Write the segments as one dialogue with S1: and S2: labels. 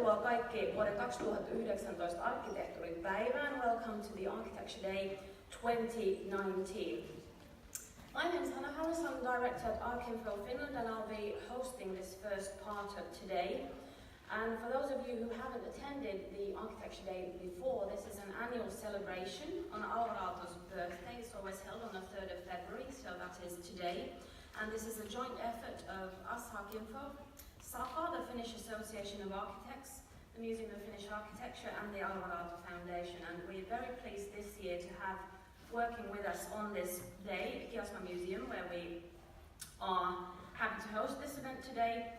S1: Tervetuloa kaikki vuoden 2019 Arkkitehtuurin päivään. Welcome to the Architecture Day 2019. My name is Hanna. I'm director at Archinfon Finland, and I'll be hosting this first part of today. And for those of you who haven't attended the Architecture Day before, this is an annual celebration on Alvarado's birthday. It's always held on the 3rd of February, so that is today. And this is a joint effort of us, Archinfon, SAFA, the Finnish Association of Architects, the Museum of Finnish Architecture, and the Alvarado Foundation. And we're very pleased this year to have working with us on this day, Kiasma Museum, where we are happy to host this event today,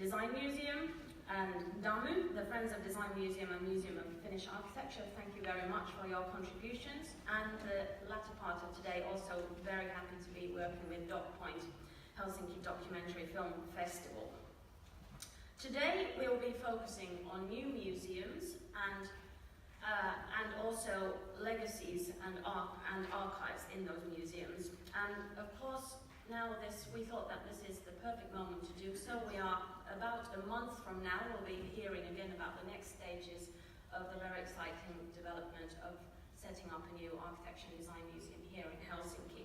S1: Design Museum and DAMU, the Friends of Design Museum and Museum of Finnish Architecture. Thank you very much for your contributions. And the latter part of today, also very happy to be working with DocPoint, Helsinki Documentary Film Festival. Today we will be focusing on new museums and also legacies and archives in those museums. And of course, now we thought that this is the perfect moment to do so. We are about a month from now, we'll be hearing again about the next stages of the very exciting development of setting up a new architecture and design museum here in Helsinki.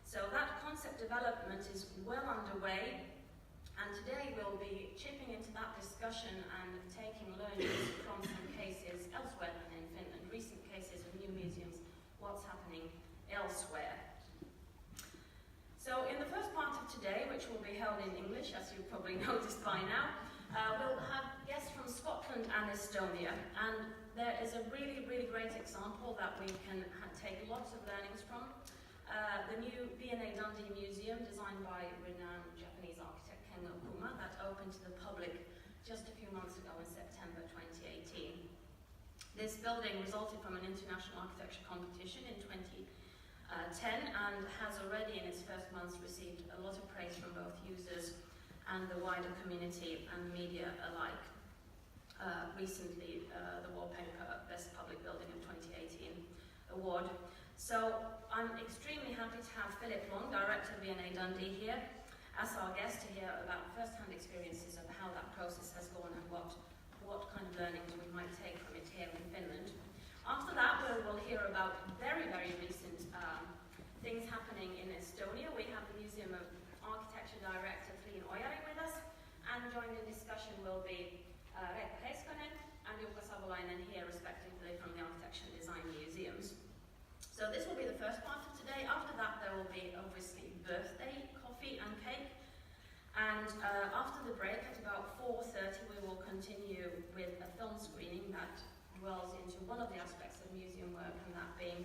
S1: So that concept development is well underway, and today we'll be chipping into that discussion and taking learnings from some cases elsewhere than in Finland, recent cases of new museums, what's happening elsewhere. So in the first part of today, which will be held in English, as you've probably noticed by now, we'll have guests from Scotland and Estonia. And there is a really, really great example that we can take lots of learnings from. The new V&A Dundeen Museum, designed by renowned Japanese architect Ken Okuma, that opened to the public just a few months ago in September 2018. This building resulted from an international architecture competition in 2010 and has already in its first months received a lot of praise from both users and the wider community and media alike. Recently, the Wallpaper Best Public Building of 2018 award. So I'm extremely happy to have Philip Long, Director of V&A Dundee here, as our guest to hear about first-hand experiences of how that process has gone and what kind of learnings we might take from it here in Finland. After that, we'll hear about very, very recent things happening in Estonia. We have the Museum of Architecture Director Triin Ojari with us, and joining the discussion will be Reetta Heiskanen and Jukka Savolainen here, respectively, from the Architecture and Design Museums. So this will be the first part of today. After that, there will be obviously birthday coffee and cake. And after the break at about 4:30, we will continue with a film screening that dwells into one of the aspects of museum work, and that being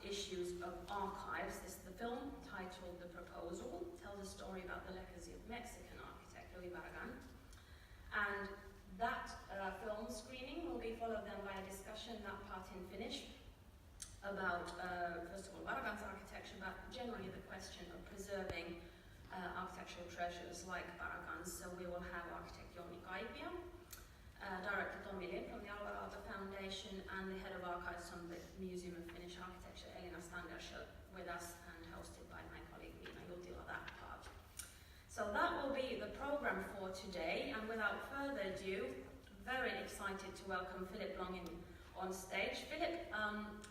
S1: issues of archives. This is the film titled The Proposal, tells a story about the legacy of Mexican architect Louis Barragan. And that film screening will be followed then by a discussion, that part in Finnish, about, first of all, Barragan's architecture, but generally the question of preserving architectural treasures like Barragan's. So we will have architect Jouni Kaipia, Director Tommi Lind from the Alvarado Foundation, and the head of archives from the Museum of Finnish Architecture, Elina Standersjö, with us, and hosted by my colleague Miina Jutila, that part. So that will be the program for today, and without further ado, very excited to welcome Philip Long on stage. Philip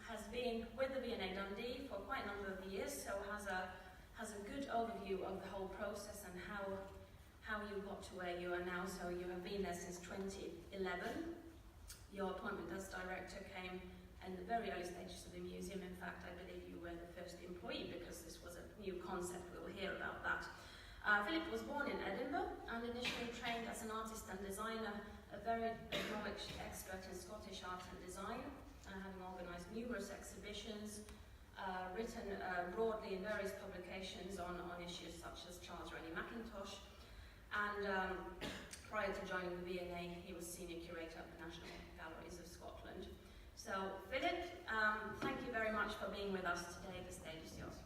S1: has been with the V&A Dundee for quite a number of years, so has a good overview of the whole process and how you got to where you are now. So you have been there since 2011. Your appointment as director came in the very early stages of the museum. In fact, I believe you were the first employee because this was a new concept. We'll hear about that. Philip was born in Edinburgh and initially trained as an artist and designer, a very acknowledged expert in Scottish art and design, having organised numerous exhibitions, written broadly in various publications on issues such as Charles Rennie Mackintosh, and prior to joining the V&A, he was senior curator at the National Galleries of Scotland. So, Philip, thank you very much for being with us today. The stage is yours.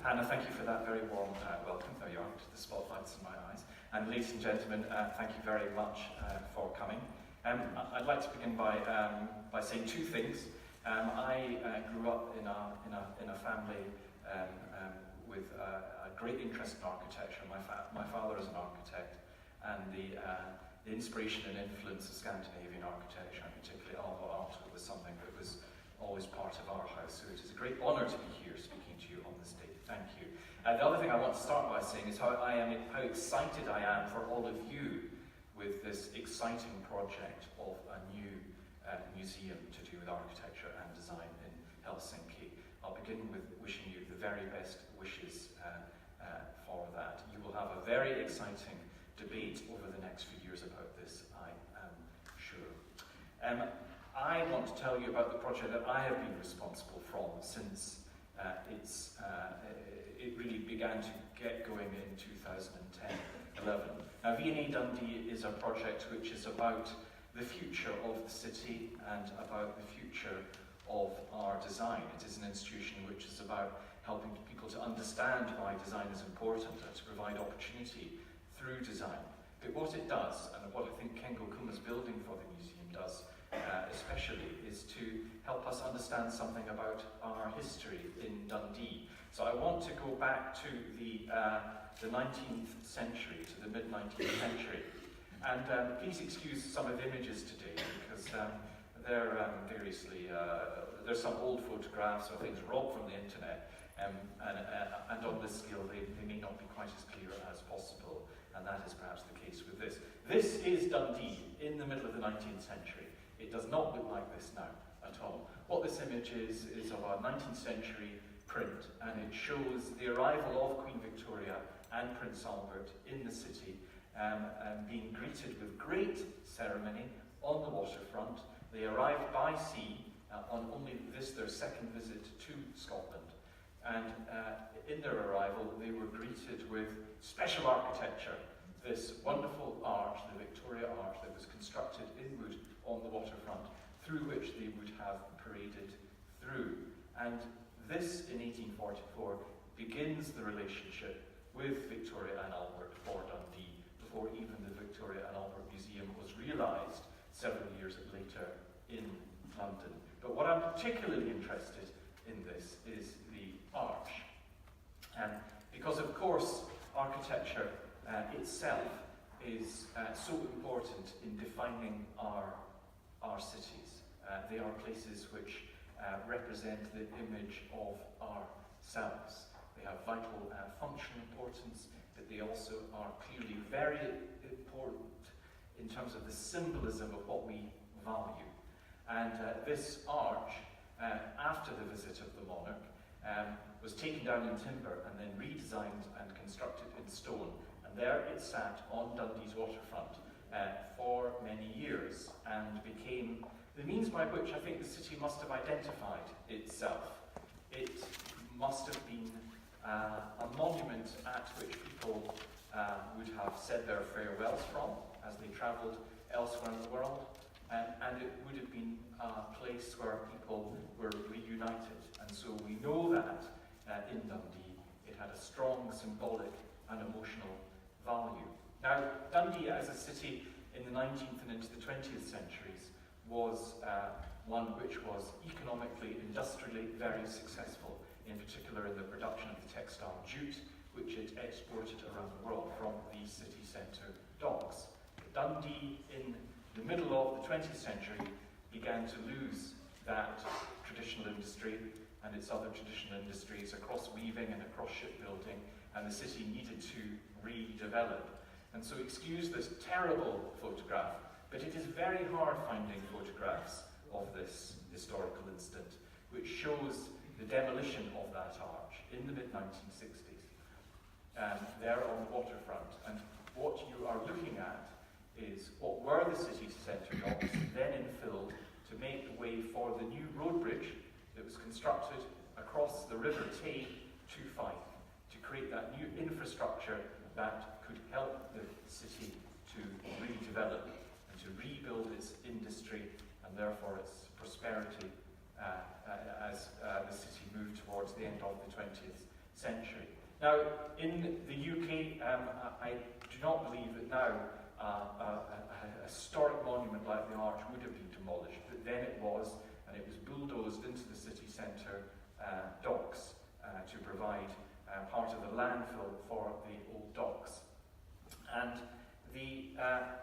S2: Hanna, thank you for that very warm welcome. There you are, to the spotlights in my eyes. And ladies and gentlemen, thank you very much for coming. I'd like to begin by saying two things. I grew up in a family with a great interest in architecture. My father is an architect, and the inspiration and influence of Scandinavian architecture, and particularly Art, was something that was always part of our house. So it is a great honour to be here speaking to you on this day. Thank you. The other thing I want to start by saying is how excited I am for all of you with this exciting project of a new museum to do with architecture and design in Helsinki. I'll begin with wishing you the very best wishes for that. You will have a very exciting debate over the next few years about this, I am sure. I want to tell you about the project that I have been responsible from since it really began to get going in 2010-11. Now, V&A Dundee is a project which is about the future of the city and about the future of our design. It is an institution which is about helping people to understand why design is important and to provide opportunity through design. But what it does, and what I think Kengo Kuma's building for the museum does especially, is to help us understand something about our history in Dundee. So I want to go back to the 19th century, to the mid-19th century. And please excuse some of the images today, because they're there's some old photographs or things robbed from the internet, and on this scale they may not be quite as clear as possible, and that is perhaps the case with this. This is Dundee in the middle of the 19th century. It does not look like this now at all. What this image is of a 19th century print, and it shows the arrival of Queen Victoria and Prince Albert in the city, being greeted with great ceremony on the waterfront. They arrived by sea on only their second visit to Scotland, and in their arrival they were greeted with special architecture, this wonderful arch, the Victoria Arch, that was constructed in wood on the waterfront, through which they would have paraded through. And this, in 1844, begins the relationship with Victoria and Albert for Dundee, before even the Victoria and Albert Museum was realised several years later in London. But what I'm particularly interested in this is the arch. Because, of course, architecture itself is so important in defining our cities. They are places which represent the image of ourselves. They have vital functional importance, but they also are clearly very important in terms of the symbolism of what we value. And this arch, after the visit of the monarch, was taken down in timber and then redesigned and constructed in stone. And there it sat on Dundee's waterfront for many years, and became the means by which I think the city must have identified itself. It must have been a monument at which people would have said their farewells from as they travelled elsewhere in the world, and it would have been a place where people were reunited. And so we know that in Dundee it had a strong symbolic and emotional value. Now, Dundee as a city in the 19th and into the 20th centuries was one which was economically, industrially very successful, in particular in the production of the textile jute, which it exported around the world from the city centre docks. Dundee, in the middle of the 20th century, began to lose that traditional industry and its other traditional industries across weaving and across shipbuilding, and the city needed to redevelop. And so excuse this terrible photograph, but it is very hard finding photographs of this historical incident, which shows the demolition of that arch in the mid-1960s, there on the waterfront. And what you are looking at is what were the city centre docks, then infilled to make the way for the new road bridge that was constructed across the River Tay to Fife, to create that new infrastructure that could help the city to redevelop and to rebuild its industry and therefore its prosperity as the city moved towards the end of the 20th century. Now, in the UK, I do not believe that now a historic monument like the Arch would have been demolished, but then it was, and it was bulldozed into the city centre docks to provide part of the landfill for the old docks. And the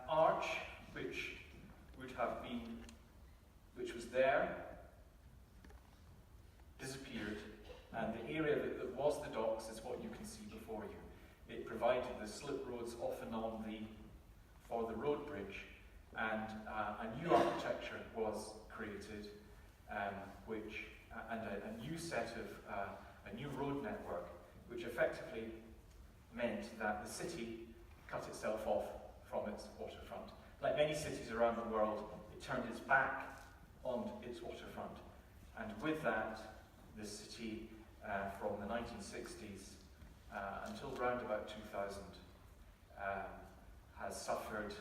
S2: arch, which was there, disappeared, and the area that was the docks is what you can see before you. It provided the slip roads off and on for the road bridge, and a new architecture was created, and a new road network, which effectively meant that the city cut itself off from its waterfront. Like many cities around the world, it turned its back on its waterfront, and with that, the city from the 1960s until around about 2000 has suffered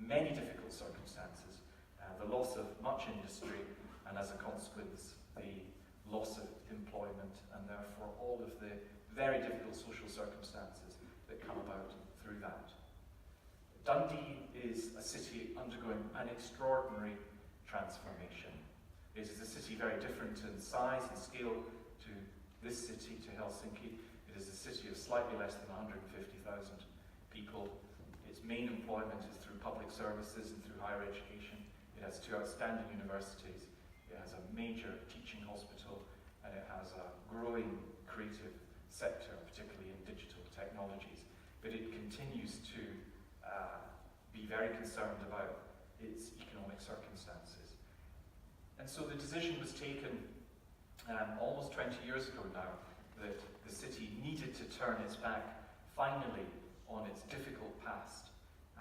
S2: many difficult circumstances, the loss of much industry, and as a consequence, the loss of employment, and therefore all of the very difficult social circumstances that come about through that. Dundee is a city undergoing an extraordinary transformation. It is a city very different in size and scale to this city, to Helsinki. It is a city of slightly less than 150,000 people. Its main employment is through public services and through higher education. It has 2 outstanding universities. It has a major teaching hospital, and it has a growing creative sector, particularly in digital technologies. But it continues to be very concerned about its economic circumstances. And so the decision was taken almost 20 years ago now that the city needed to turn its back finally on its difficult past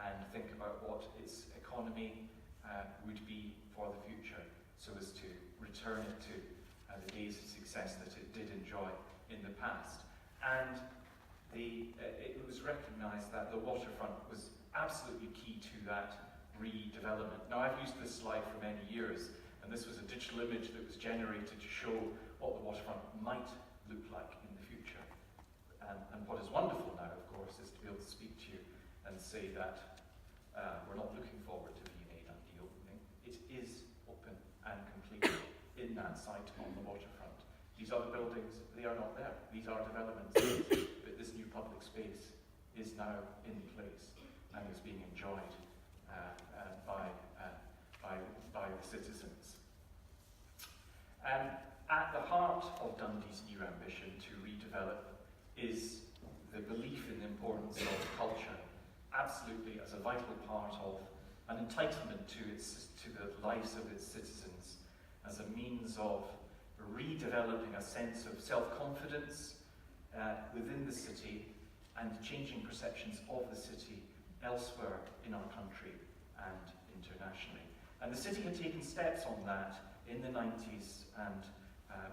S2: and think about what its economy would be for the future, so as to return it to the days of success that it did enjoy in the past. And it was recognised that the waterfront was absolutely key to that redevelopment. Now, I've used this slide for many years, and this was a digital image that was generated to show what the waterfront might look like in the future. And what is wonderful now, of course, is to be able to speak to you and say that we're not looking forward to V&A Dundee opening. It is open and complete in that site on the waterfront. These other buildings, they are not there. These are developments, but this new public space is now in place and is being enjoyed by the citizens. At the heart of Dundee's new ambition to redevelop is the belief in the importance of culture, absolutely as a vital part of an entitlement to the lives of its citizens, as a means of redeveloping a sense of self-confidence within the city and changing perceptions of the city elsewhere in our country and internationally. And the city had taken steps on that in the 90s and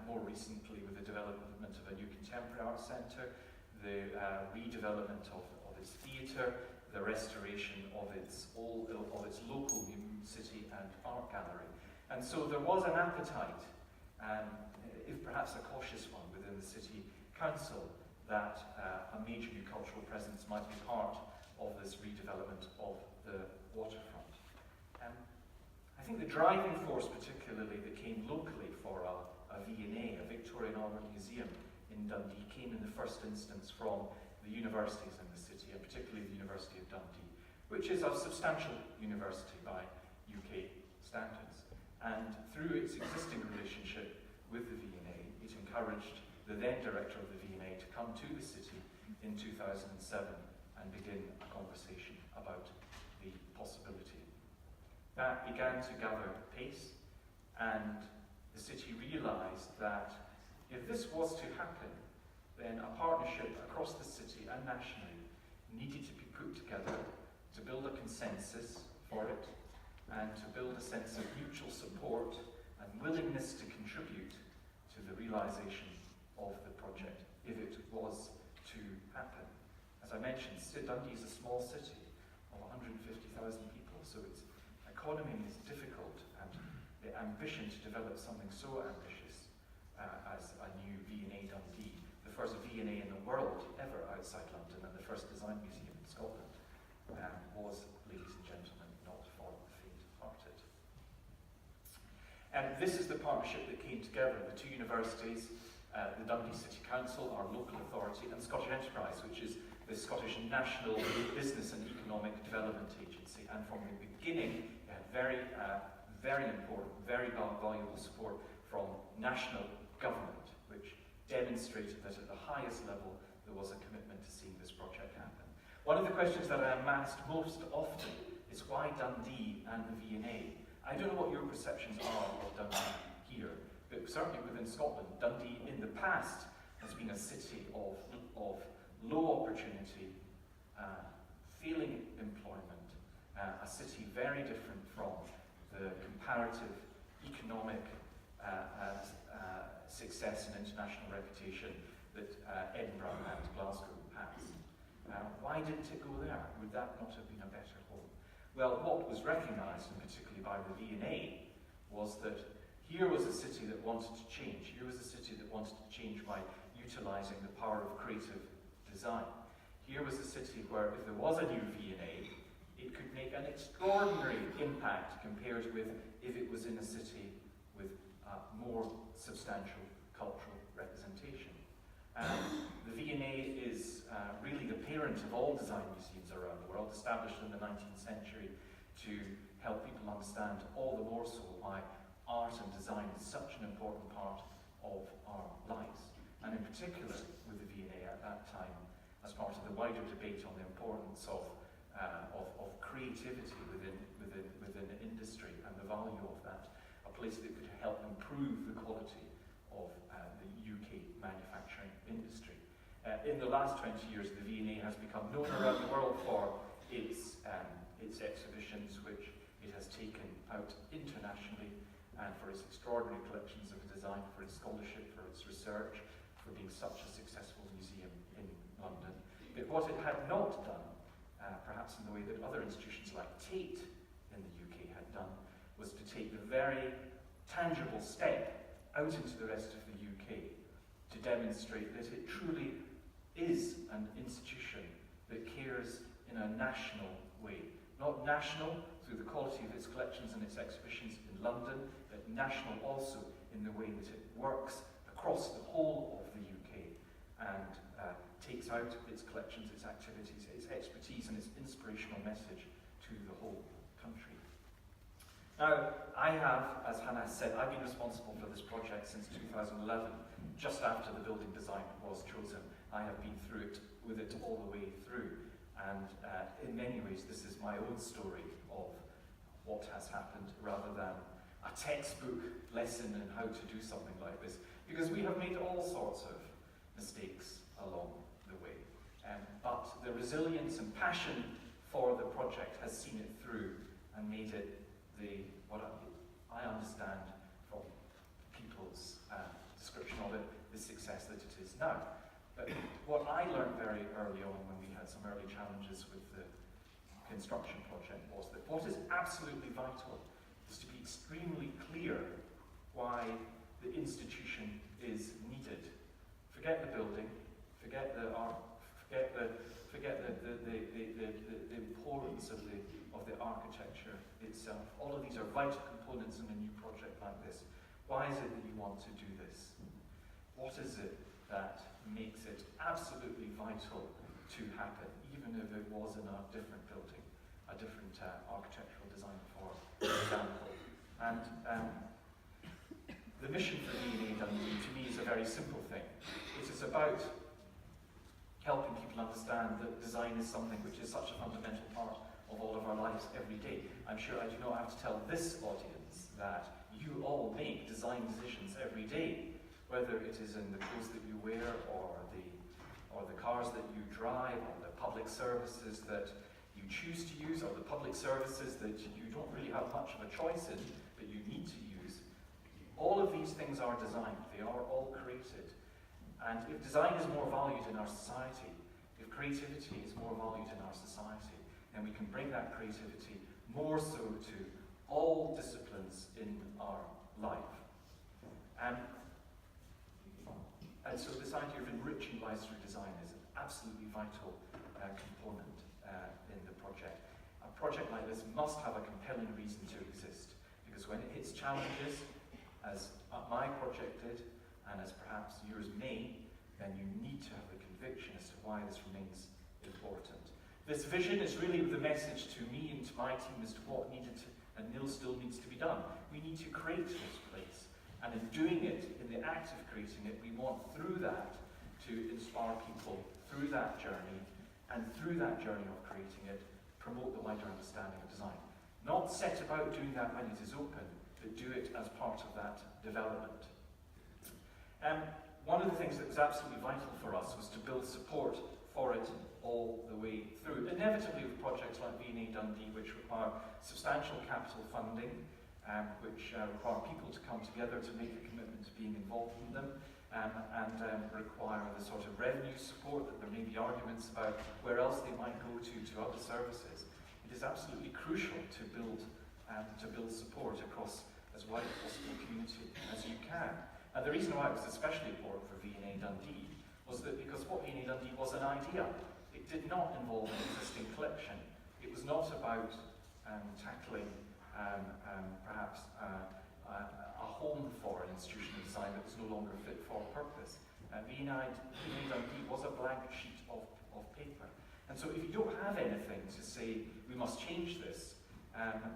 S2: more recently with the development of a new contemporary art centre, the redevelopment of its theatre, the restoration of its local city and art gallery. And so there was an appetite, if perhaps a cautious one within the city council, that a major new cultural presence might be part of this redevelopment of the waterfront. I think the driving force particularly that came locally for a V&A, a Victorian Albert Museum in Dundee, came in the first instance from the universities in the city, and particularly the University of Dundee, which is a substantial university by UK standards. And through its existing relationship with the V&A, it encouraged the then director of the V&A to come to the city in 2007 and begin a conversation about the possibility. That began to gather pace, and the city realised that if this was to happen, then a partnership across the city and nationally needed to be put together to build a consensus for it and to build a sense of mutual support and willingness to contribute to the realisation of the project if it was to happen. As I mentioned, Dundee is a small city of 150,000 people, so its economy is difficult, and the ambition to develop something so ambitious as a new V&A Dundee, the first V&A in the world ever outside London and the first design museum in Scotland, was, ladies and gentlemen, not for the faint-hearted. And this is the partnership that came together, the two universities, the Dundee City Council, our local authority, and Scottish Enterprise, which is the Scottish National Business and Economic Development Agency. And from the beginning, it had very important, very valuable support from national government, which demonstrated that at the highest level there was a commitment to seeing this project happen. One of the questions that I am asked most often is why Dundee and the V&A? I don't know what your perceptions are of Dundee here, but certainly within Scotland, Dundee in the past has been a city of low opportunity, failing employment, a city very different from the comparative economic success and international reputation that Edinburgh and Glasgow has. Why didn't it go there? Would that not have been a better home? Well, what was recognised, and particularly by the V&A, was that here was a city that wanted to change. Here was a city that wanted to change by utilising the power of creative design. Here was a city where if there was a new V&A, it could make an extraordinary impact compared with if it was in a city with more substantial cultural representation. The V&A is really the parent of all design museums around the world, established in the 19th century to help people understand all the more so why art and design is such an important part of our lives. And in particular with the V&A at that time, as part of the wider debate on the importance of creativity within industry and the value of that, a place that could help improve the quality of the UK manufacturing industry. In the last 20 years, the V&A has become known around the world for its exhibitions, which it has taken out internationally, and for its extraordinary collections of design, for its scholarship, for its research, for being such a successful museum in London. But what it had not done, perhaps in the way that other institutions like Tate in the UK had done, was to take the very tangible step out into the rest of the UK to demonstrate that it truly is an institution that cares in a national way. Not national through the quality of its collections and its exhibitions in London, but national also in the way that it works across the whole of the UK and takes out its collections, its activities, its expertise and its inspirational message to the whole country. Now, I have, as Hanna said, I've been responsible for this project since 2011, just after the building design was chosen. I have been through it, with it all the way through, and in many ways this is my own story of what has happened, rather than a textbook lesson in how to do something like this, because we have made all sorts of mistakes along the way. But the resilience and passion for the project has seen it through and made it what I understand from people's description of it, the success that it is now. But what I learned very early on when we had some early challenges with the construction project was that what is absolutely vital is to be extremely clear why the institution is needed. Forget the building, forget the art, forget the importance of the architecture itself. All of these are vital components in a new project like this. Why is it that you want to do this? What is it that makes it absolutely vital to happen, even if it was in a different building, a different architectural design, for example? And the mission for V&A Dundee, to me, is a very simple thing. It is about helping people understand that design is something which is such a fundamental part of all of our lives every day. I'm sure I do not have to tell this audience that you all make design decisions every day, whether it is in the clothes that you wear, or the cars that you drive, or the public services that you choose to use, or the public services that you don't really have much of a choice in, but you need to use. All of these things are designed. They are all created. And if design is more valued in our society, if creativity is more valued in our society, then we can bring that creativity more so to all disciplines in our life. And so this idea of enriching lives through design is an absolutely vital component in the project. A project like this must have a compelling reason to exist, because when it hits challenges, as my project did, and as perhaps yours may, then you need to have the conviction as to why this remains important. This vision is really the message to me and to my team as to what needed to, and still needs to be done. We need to create this place, and in doing it, in the act of creating it, we want through that to inspire people through that journey, and through that journey of creating it, promote the wider understanding of design. Not set about doing that when it is open, but do it as part of that development. One of the things that was absolutely vital for us was to build support for it all the way through. Inevitably with projects like V&A Dundee, which require substantial capital funding, which require people to come together to make a commitment to being involved in them, and require the sort of revenue support that there may be arguments about where else they might go to other services. It is absolutely crucial to build support across as wide a possible community as you can. And the reason why it was especially important for V&A Dundee was that because what V&A Dundee was an idea. It did not involve an existing collection. It was not about tackling perhaps a home for an institution of design that was no longer fit for purpose. V&A Dundee was a blank sheet of paper. And so if you don't have anything to say, we must change this,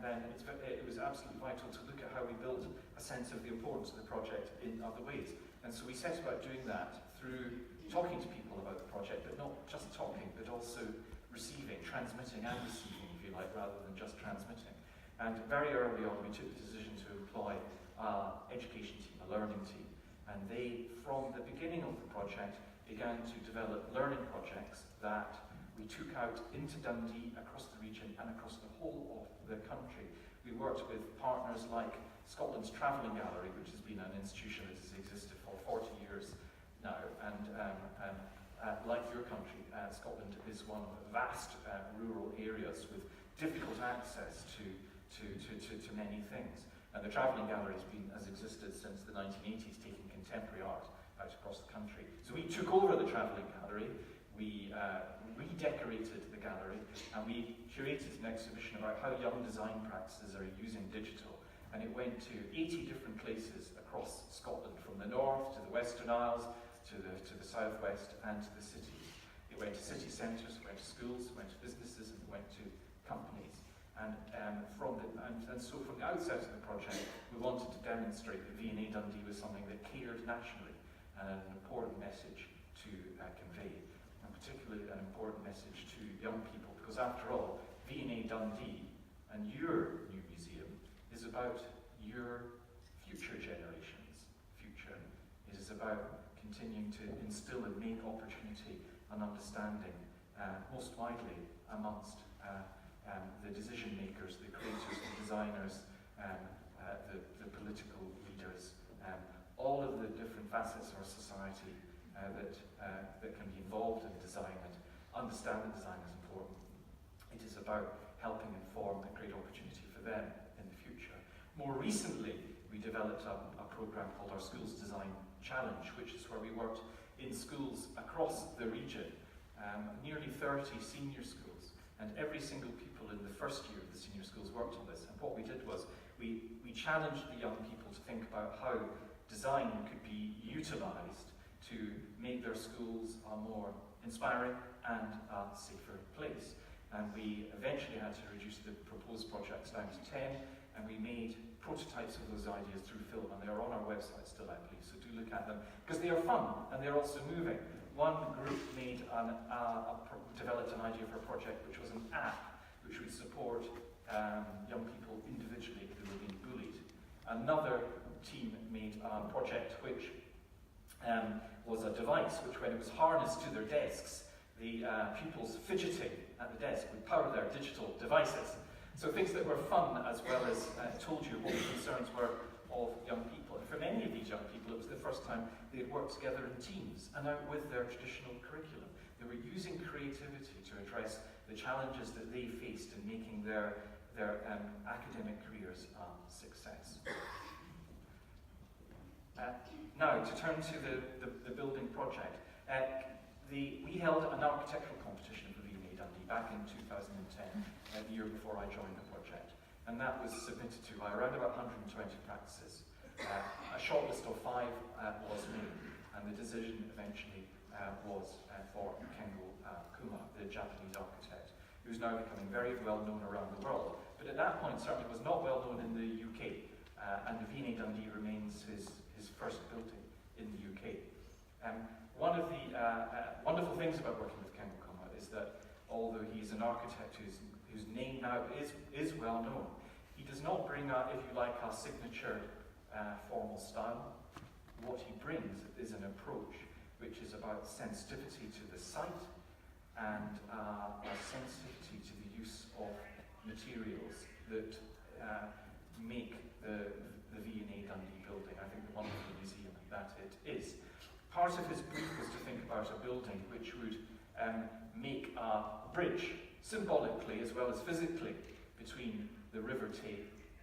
S2: then it was absolutely vital to look at how we build a sense of the importance of the project in other ways. And so we set about doing that through talking to people about the project, but not just talking, but also receiving, transmitting and receiving, if you like, rather than just transmitting. And very early on, we took the decision to employ an education team, a learning team. And they, from the beginning of the project, began to develop learning projects that we took out into Dundee, across the region, and across the whole of the country. We worked with partners like Scotland's Travelling Gallery, which has been an institution that has existed for 40 years now, and like your country, Scotland is one of vast rural areas with difficult access to many things. And the Travelling Gallery has existed since the 1980s, taking contemporary art out across the country. So we took over the Travelling Gallery, we redecorated the gallery, and we curated an exhibition about how young design practices are using digital. And it went to 80 different places across Scotland, from the north to the Western Isles, to the southwest and to the cities. It went to city centres, it went to schools, it went to businesses, and it went to companies. And so from the outset of the project, we wanted to demonstrate that V&A Dundee was something that cared nationally, and an important message to convey, and particularly an important message to young people, because after all, V&A Dundee and your new museum is about your future generations' future. It is about continuing to instill and make opportunity and understanding most widely amongst the decision makers, the creators, the designers, the political leaders, all of the different facets of our society that can be involved in design and understand that design is important. It is about helping inform a great opportunity for them in the future. More recently, we developed a program called our Schools Design Challenge, which is where we worked in schools across the region, nearly 30 senior schools, and every single people in the first year of the senior schools worked on this. And what we did was we challenged the young people to think about how design could be utilised to make their schools a more inspiring and a safer place. And we eventually had to reduce the proposed projects down to 10, and we made prototypes of those ideas through film, and they're on our website still, I believe, so do look at them, because they are fun, and they're also moving. One group made developed an idea for a project which was an app which would support young people individually who were being bullied. Another team made a project which was a device which, when it was harnessed to their desks, the pupils fidgeting at the desk would power their digital devices. So things that were fun, as well as told you what the concerns were of young people. And for many of these young people, it was the first time they had worked together in teams and out with their traditional curriculum. They were using creativity to address the challenges that they faced in making their academic careers a success. Now, to turn to the building project. We held an architectural competition for V&A Dundee back in 2010, the year before I joined the project. And that was submitted to by around about 120 practices. A shortlist of 5 was made, and the decision eventually was for Kengo Kuma, the Japanese architect, who's now becoming very well known around the world, but at that point certainly was not well known in the UK, and the V&A Dundee remains his first building in the UK. One of the wonderful things about working with Kengo Kuma is that although he's an architect whose name now is well known, he does not bring out, if you like, our signature formal style. What he brings is an approach which is about sensitivity to the site and a sensitivity to the use of materials that make the V&A Dundee building, I think, the wonderful museum that it is. Part of his brief was to think about a building which would make a bridge, symbolically as well as physically, between the River Tay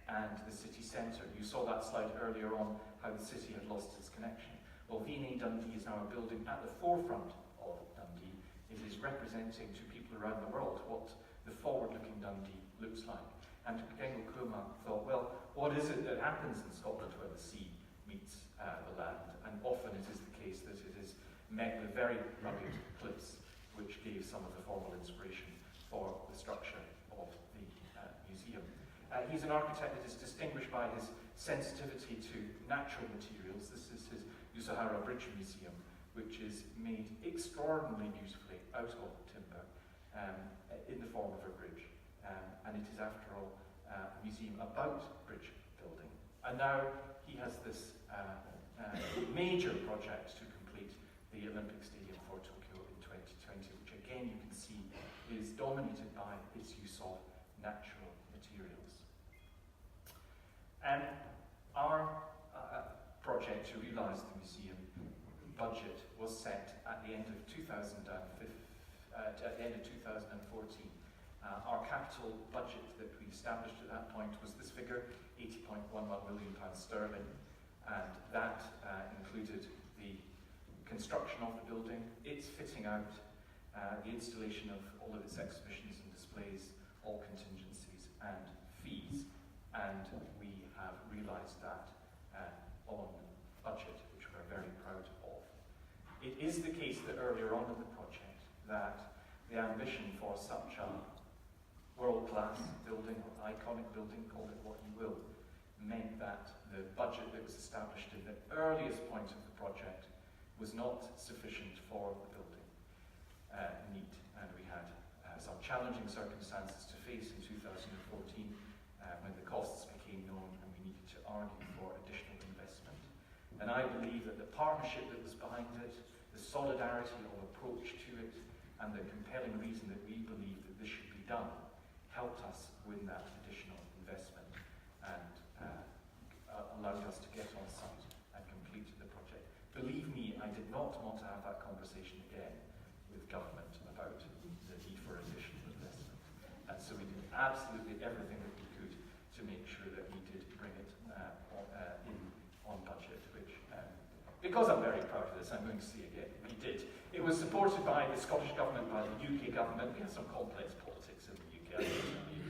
S2: and the city centre. You saw that slide earlier on, how the city had lost its connection. Well, V&A Dundee is now a building at the forefront of Dundee. It is representing to people around the world what the forward-looking Dundee looks like. And Kengo Kuma thought, well, what is it that happens in Scotland where the sea meets the land? And often it is the case that it is met with very rugged cliffs, which gave some of the formal inspiration for the structure of the museum. He's an architect that is distinguished by his sensitivity to natural materials. This is his Yusahara Bridge Museum, which is made extraordinarily beautifully out of timber in the form of a bridge. And it is, after all, a museum about bridge building. And now he has this major project to complete the Olympic Stadium for Tokyo in 2020, which again you can see is dominated by its use of natural materials. And our project to realise the museum budget was set at the end of 2014. Our capital budget that we established at that point was this figure, £80.11 million sterling, and that included the construction of the building, its fitting out, the installation of all of its exhibitions and displays, all contingencies and fees, and we have realised that on budget, which we're very proud of. It is the case that earlier on in the project that the ambition for such a world-class building, or iconic building, call it what you will, meant that the budget that was established in the earliest point of the project was not sufficient for the building need. And we had some challenging circumstances to face in 2014 when the costs became known and we needed to argue for additional investment. And I believe that the partnership that was behind it, the solidarity of approach to it, and the compelling reason that we believe that this should be done helped us win that additional investment and allowed us to get on site and complete the project. Believe me, I did not want to have that conversation again with government about the need for additional investment. And so we did absolutely everything that we could to make sure that we did bring it on budget, which, because I'm very proud of this, I'm going to say again, we did. It was supported by the Scottish Government, by the UK Government. We have some complex politics in the UK, I can tell you.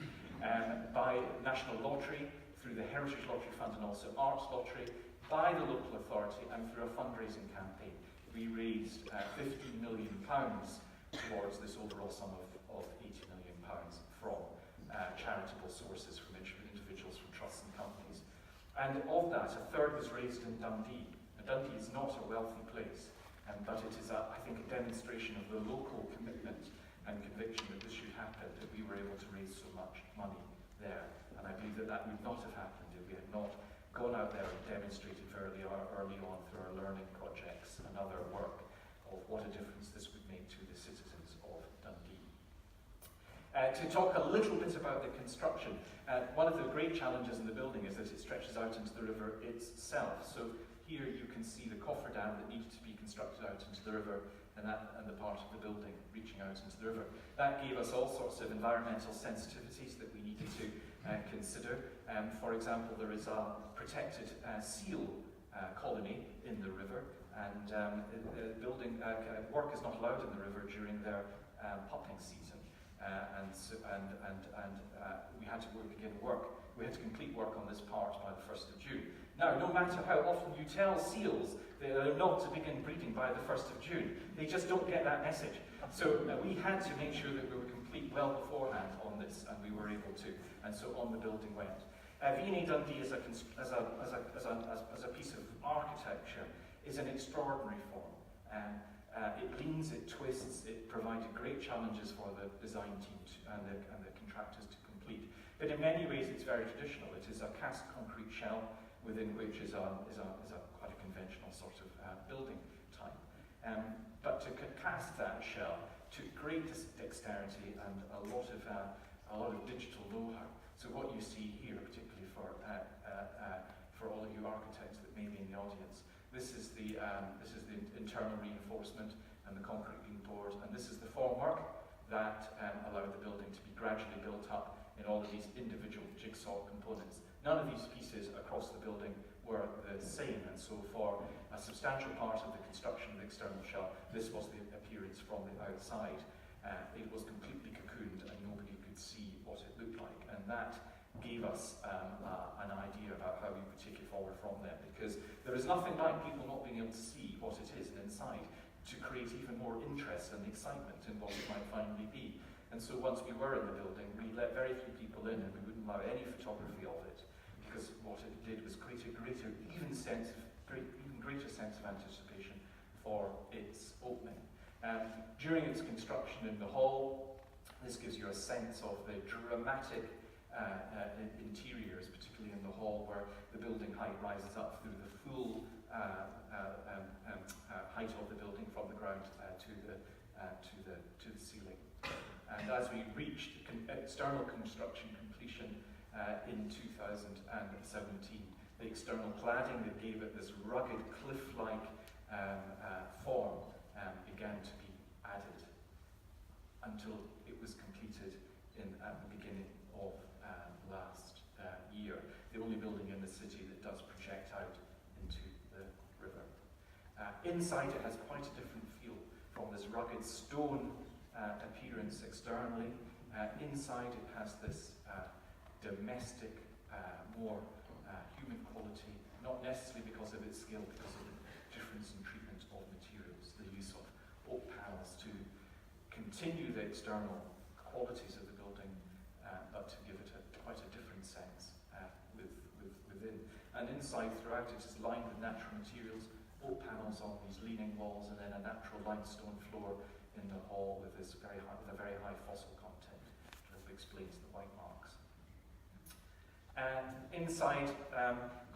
S2: By National Lottery, through the Heritage Lottery Fund and also Arts Lottery, by the local authority, and through a fundraising campaign. We raised £15 million towards this overall sum of £80 million from charitable sources, from individuals, from trusts and companies. And of that, a third was raised in Dundee. Now, Dundee is not a wealthy place, but it is, I think, a demonstration of the local commitment and conviction that this should happen, that we were able to raise so much money there. And I believe that that would not have happened if we had not gone out there and demonstrated early on through our learning projects and other work of what a difference this would make to the citizens of Dundee. To talk a little bit about the construction, one of the great challenges in the building is that it stretches out into the river itself. So here you can see the cofferdam that needed to be constructed out into the river, and the part of the building reaching out into the river. That gave us all sorts of environmental sensitivities that we needed to consider. For example, there is a protected seal colony in the river, and building work is not allowed in the river during their pupping season. We had to begin work. We had to complete work on this part by the 1st of June. Now, no matter how often you tell seals that they're not to begin breeding by the 1st of June, they just don't get that message. So we had to make sure that we were complete well beforehand on this, and we were able to. And so on the building went. V&A Dundee as a piece of architecture is an extraordinary form. It leans, it twists, it provided great challenges for the design team and the contractors to complete. But in many ways it's very traditional. It is a cast concrete shell within which is quite a conventional sort of building type. But to cast that shell took great dexterity and a lot of digital know-how. So what you see here, particularly for all of you architects that may be in the audience, this is the internal reinforcement and the concrete being poured, and this is the formwork that allowed the building to be gradually built up in all of these individual jigsaw components. None of these pieces across the building were the same, and so for a substantial part of the construction of the external shell, this was the appearance from the outside. It was completely cocooned and nobody could see what it looked like, and that gave us an idea about how we would take it forward from there, because there is nothing like people not being able to see what it is inside to create even more interest and excitement in what it might finally be. And so once we were in the building, we let very few people in and we wouldn't allow any photography of it, because what it did was create a even greater sense of anticipation for its opening. During its construction in the hall, this gives you a sense of the dramatic interiors, particularly in the hall where the building height rises up through the full height of the building from the ground to the ceiling. And as we reached external construction completion in 2017, the external cladding that gave it this rugged cliff-like form began to be added until it was completed at the beginning of last year. The only building in the city that does project out into the river. Inside it has quite a different feel from this rugged stone appearance externally. Inside it has this domestic, more human quality, not necessarily because of its scale, because of the difference in treatment of materials, the use of oak panels to continue the external qualities of the building, but to give it quite a different sense within. And inside throughout it is lined with natural materials, oak panels on these leaning walls, and then a natural limestone floor in the hall with a very high fossil content that explains the white marks. And inside,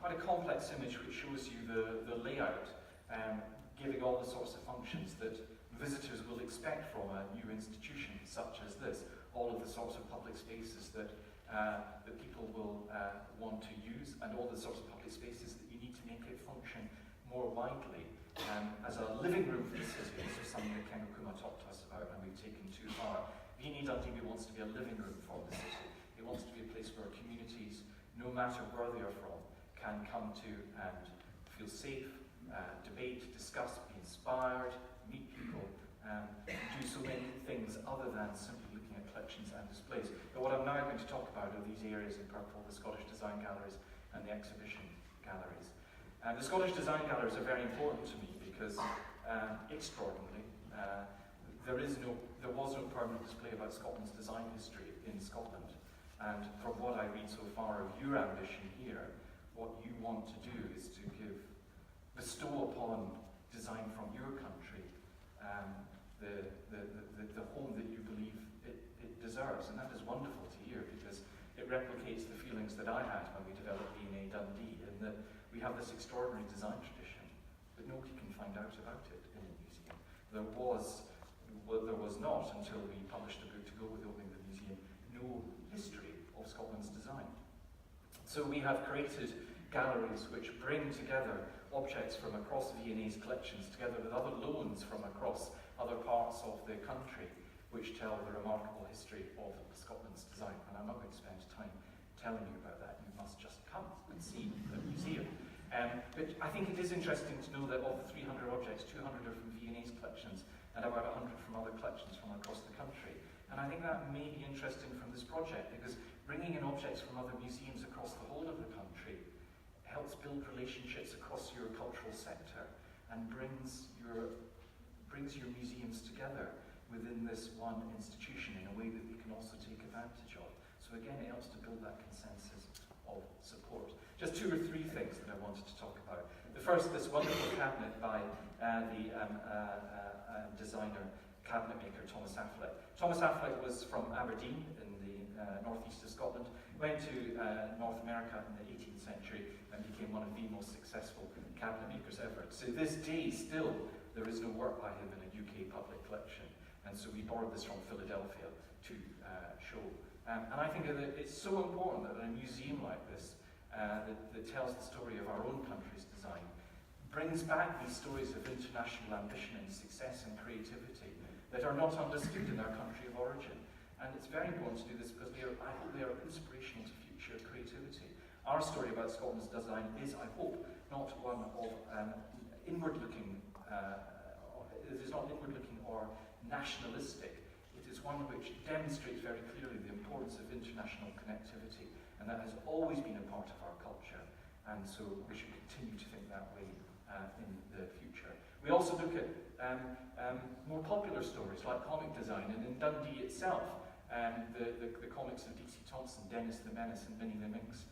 S2: quite a complex image which shows you the layout, giving all the sorts of functions that visitors will expect from a new institution such as this. All of the sorts of public spaces that people will want to use, and all the sorts of public spaces that you need to make it function more widely as a living room for the city. This is something that Ken Okuma talked to us about, and we've taken too far. V&A Dundee wants to be a living room for the city. It wants to be a place where communities, no matter where they are from, can come to and feel safe, debate, discuss, be inspired, meet people, do so many things other than simply looking at collections and displays. But what I'm now going to talk about are these areas in purple, the Scottish Design Galleries and the exhibition galleries. The Scottish Design Galleries are very important to me because, extraordinarily, there was no permanent display about Scotland's design history in Scotland. And from what I read so far of your ambition here, what you want to do is to bestow upon design from your country the home that you believe it deserves. And that is wonderful to hear, because it replicates the feelings that I had when we developed V&A Dundee, in that we have this extraordinary design tradition, but nobody can find out about it in a museum. There was not, until we published a book to go with the opening of the museum, no history of Scotland's design. So we have created galleries which bring together objects from across V&A's collections, together with other loans from across other parts of the country, which tell the remarkable history of Scotland's design. And I'm not going to spend time telling you about that. You must just come and see the museum. But I think it is interesting to know that of the 300 objects, 200 are from V&A's collections, and about 100 from other collections from across the country. And I think that may be interesting from this project, because bringing in objects from other museums across the whole of the country helps build relationships across your cultural sector, and brings your museums together within this one institution in a way that they can also take advantage of. So again, it helps to build that consensus of support. Just 2 or 3 things that I wanted to talk about. The first, this wonderful cabinet by the designer, cabinet maker Thomas Affleck. Thomas Affleck was from Aberdeen in the northeast of Scotland, went to North America in the 18th century and became one of the most successful cabinet makers ever. To this day, still, there is no work by him in a UK public collection. And so we borrowed this from Philadelphia to show. And I think that it's so important that a museum like this, that tells the story of our own country's design, brings back these stories of international ambition and success and creativity that are not understood in our country of origin. And it's very important to do this because I hope they are inspirational to future creativity. Our story about Scotland's design is, I hope, not one of inward-looking, it is not inward-looking or nationalistic. It is one which demonstrates very clearly the importance of international connectivity, and that has always been a part of our culture, and so we should continue to think that way in the future. We also look at more popular stories like comic design, and in Dundee itself, the comics of D.C. Thompson, Dennis the Menace and Minnie the Minx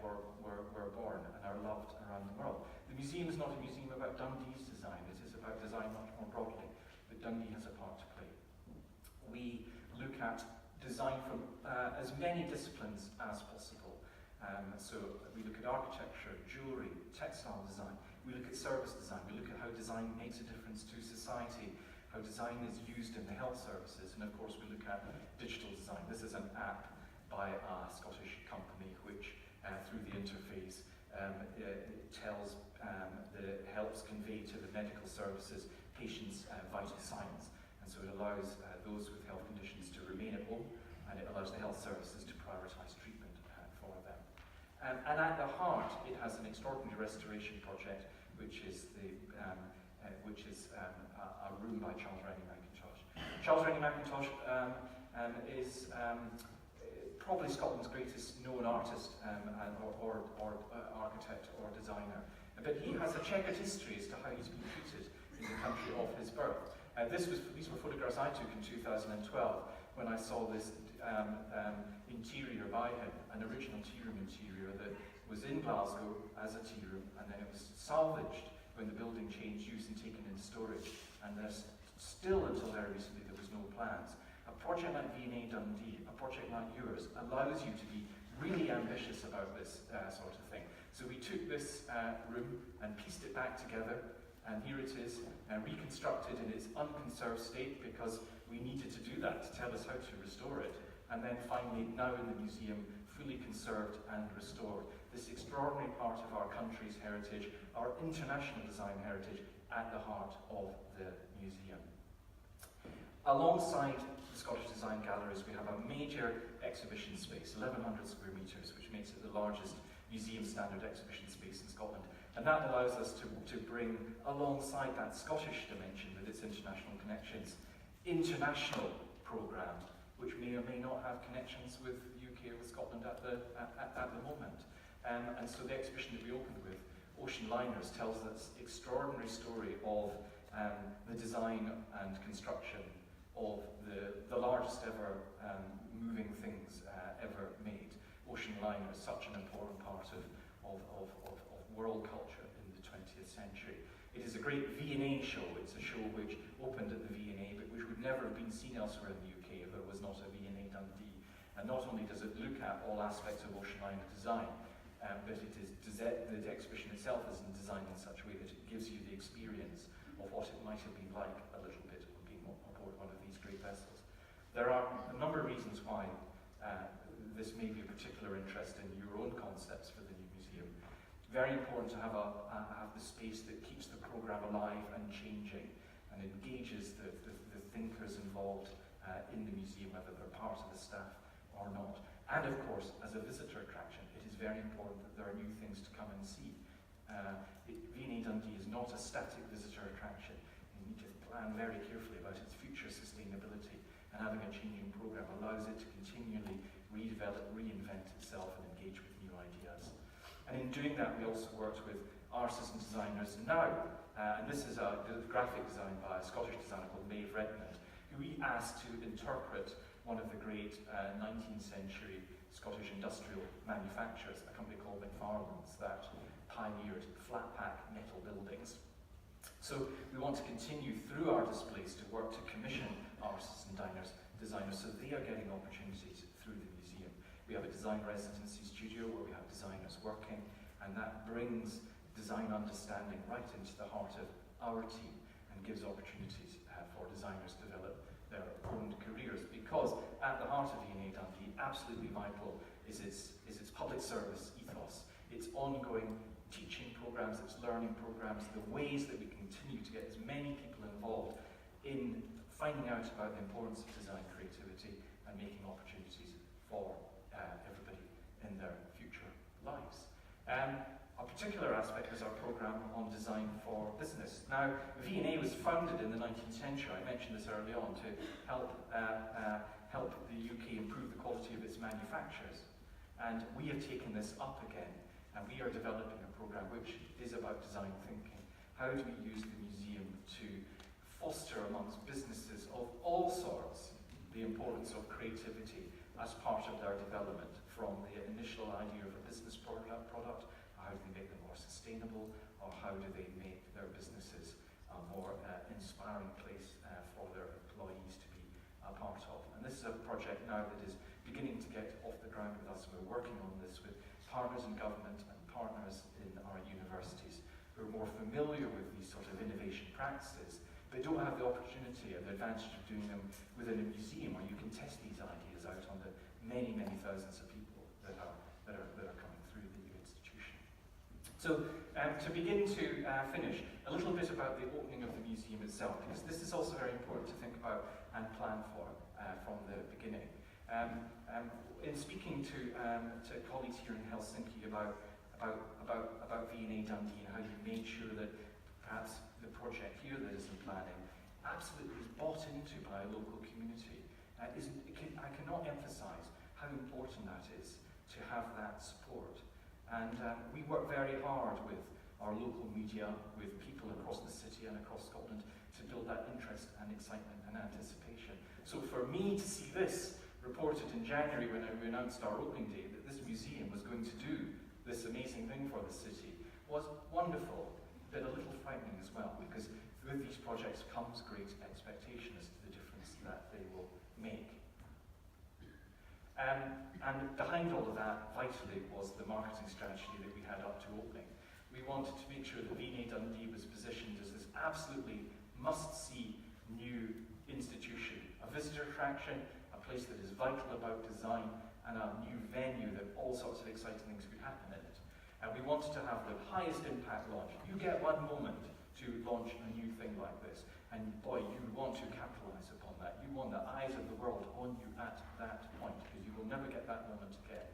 S2: were born and are loved around the world. The museum is not a museum about Dundee's design, it is about design much more broadly, but Dundee has a part to play. We look at design from as many disciplines as possible. So we look at architecture, jewellery, textile design, we look at service design, we look at how design makes a difference to society, how design is used in the health services, and of course we look at digital design. This is an app by a Scottish company which, through the interface, helps convey to the medical services patients' vital signs. And so it allows those with health conditions to remain at home, and it allows the health services to prioritise treatment for them. And at the heart, it has an extraordinary restoration project, which is a room by Charles Rennie Mackintosh. Charles Rennie Mackintosh is probably Scotland's greatest known artist or architect or designer. But he has a checkered history as to how he's been treated in the country of his birth. These were photographs I took in 2012 when I saw this interior by him, an original tea room interior that was in Glasgow as a tea room, and then it was salvaged when the building changed use and taken into storage. And there's still, until very recently, there was no plans. A project like V&A Dundee, a project like yours, allows you to be really ambitious about this sort of thing. So we took this room and pieced it back together, and here it is, reconstructed in its unconserved state because we needed to do that to tell us how to restore it. And then finally, now in the museum, fully conserved and restored. This extraordinary part of our country's heritage, our international design heritage, at the heart of the museum. Alongside the Scottish Design Galleries, we have a major exhibition space, 1,100 square metres, which makes it the largest museum standard exhibition space in Scotland. And that allows us to bring alongside that Scottish dimension with its international connections, international programme, which may or may not have connections with the UK or with Scotland at the moment. And so the exhibition that we opened with, Ocean Liners, tells us the extraordinary story of the design and construction of the largest ever moving things ever made. Ocean Liners, such an important part of world culture in the 20th century. It is a great V&A show. It's a show which opened at the V&A, but which would never have been seen elsewhere in the UK if there was not a V&A Dundee. And not only does it look at all aspects of ocean liner design, but the exhibition itself is designed in such a way that it gives you the experience of what it might have been like a little bit of being aboard one of these great vessels. There are a number of reasons why this may be of particular interest in your own concepts for the new museum. Very important to have the space that keeps the programme alive and changing and engages the thinkers involved in the museum, whether they're part of the staff or not. And of course, as a visitor attraction, it is very important that there are new things to come and see. V&A Dundee is not a static visitor attraction. You need to plan very carefully about its future sustainability, and having a changing programme allows it to continually redevelop, reinvent itself and engage with new ideas. And in doing that, we also worked with artists and designers now. And this is a graphic design by a Scottish designer called Maeve Redmond, who we asked to interpret one of the great 19th century Scottish industrial manufacturers, a company called McFarlane's, that pioneered flat pack metal buildings. So we want to continue through our displays to work to commission artists and designers so they are getting opportunities through the museum. We have a design residency studio where we have designers working, and that brings design understanding right into the heart of our team and gives opportunities for designers to develop their own careers, because at the heart of V&A Dundee, absolutely vital is its public service ethos, its ongoing teaching programs, its learning programs, the ways that we continue to get as many people involved in finding out about the importance of design creativity and making opportunities for everybody in their future lives. A particular aspect is our programme on design for business. Now, V&A was founded in the 19th century, I mentioned this early on, to help the UK improve the quality of its manufactures. And we have taken this up again, and we are developing a programme which is about design thinking. How do we use the museum to foster amongst businesses of all sorts the importance of creativity as part of their development, from the initial idea of a business product, how do they make them more sustainable, or how do they make their businesses a more inspiring place for their employees to be a part of. And this is a project now that is beginning to get off the ground with us. We're working on this with partners in government and partners in our universities who are more familiar with these sort of innovation practices, but don't have the opportunity or the advantage of doing them within a museum where you can test these ideas out on the many, many thousands of people that are coming through the institution. So to begin to finish, a little bit about the opening of the museum itself, because this is also very important to think about and plan for from the beginning. In speaking to colleagues here in Helsinki about V&A Dundee and how you made sure that perhaps the project here that is in planning absolutely is bought into by a local community, I cannot emphasise how important that is to have that support. And we work very hard with our local media, with people across the city and across Scotland to build that interest and excitement and anticipation. So for me to see this reported in January when we announced our opening day that this museum was going to do this amazing thing for the city was wonderful, but a little frightening as well, because with these projects comes great expectation as to the difference that they will make. And behind all of that, vitally, was the marketing strategy that we had up to opening. We wanted to make sure that V&A Dundee was positioned as this absolutely must-see new institution, a visitor attraction, a place that is vital about design, and a new venue that all sorts of exciting things could happen in it. And we wanted to have the highest impact launch. You get one moment to launch a new thing like this, and boy, you want to capitalise upon that. You want the eyes of the world on you at that point, because you will never get that moment again.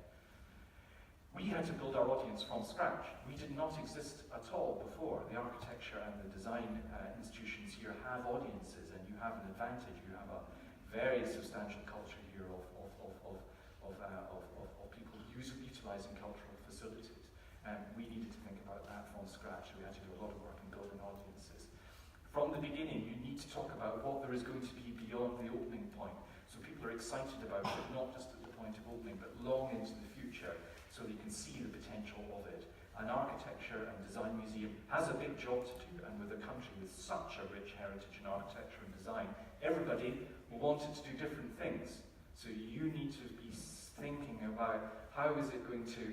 S2: We had to build our audience from scratch. We did not exist at all before. The architecture and the design institutions here have audiences, and you have an advantage. You have a very substantial culture here of people utilising cultural facilities. We needed to think about that from scratch. We had to do a lot of work in building audiences. From the beginning, you need to talk about what there is going to be beyond the opening point, so people are excited about it, not just at the point of opening, but long into the future, so that you can see the potential of it. An architecture and design museum has a big job to do, and with a country with such a rich heritage in architecture and design, everybody will want it to do different things. So you need to be thinking about how is it going to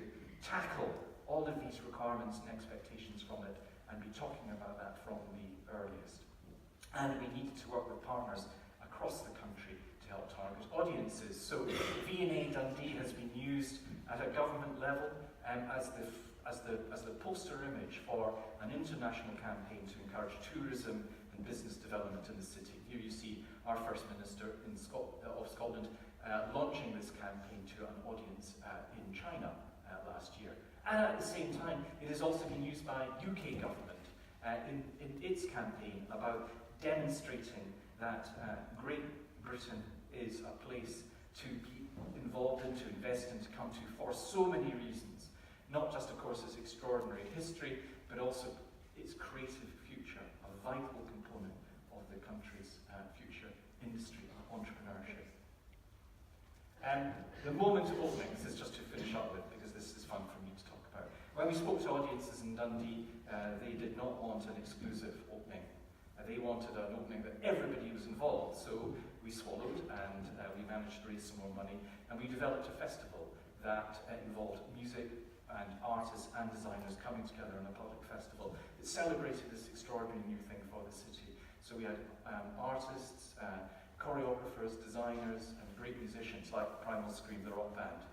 S2: tackle all of these requirements and expectations from it, and be talking about that from the earliest. And we needed to work with partners across the country to help target audiences. So V&A Dundee has been used at a government level as the poster image for an international campaign to encourage tourism and business development in the city. Here you see our First Minister of Scotland launching this campaign to an audience in China last year. And at the same time, it has also been used by UK government in its campaign about demonstrating that Great Britain is a place to be involved in, to invest in, to come to for so many reasons. Not just, of course, its extraordinary history, but also its creative future, a vital component of the country's future industry and entrepreneurship. And the moment of opening, this is just to finish up with, because this is fun for me to talk about. When we spoke to audiences in Dundee, they did not want an exclusive opening. They wanted an opening that everybody was involved, so we swallowed and we managed to raise some more money, and we developed a festival that involved music and artists and designers coming together in a public festival. It celebrated this extraordinary new thing for the city. So we had artists, choreographers, designers, and great musicians like Primal Scream, the rock band,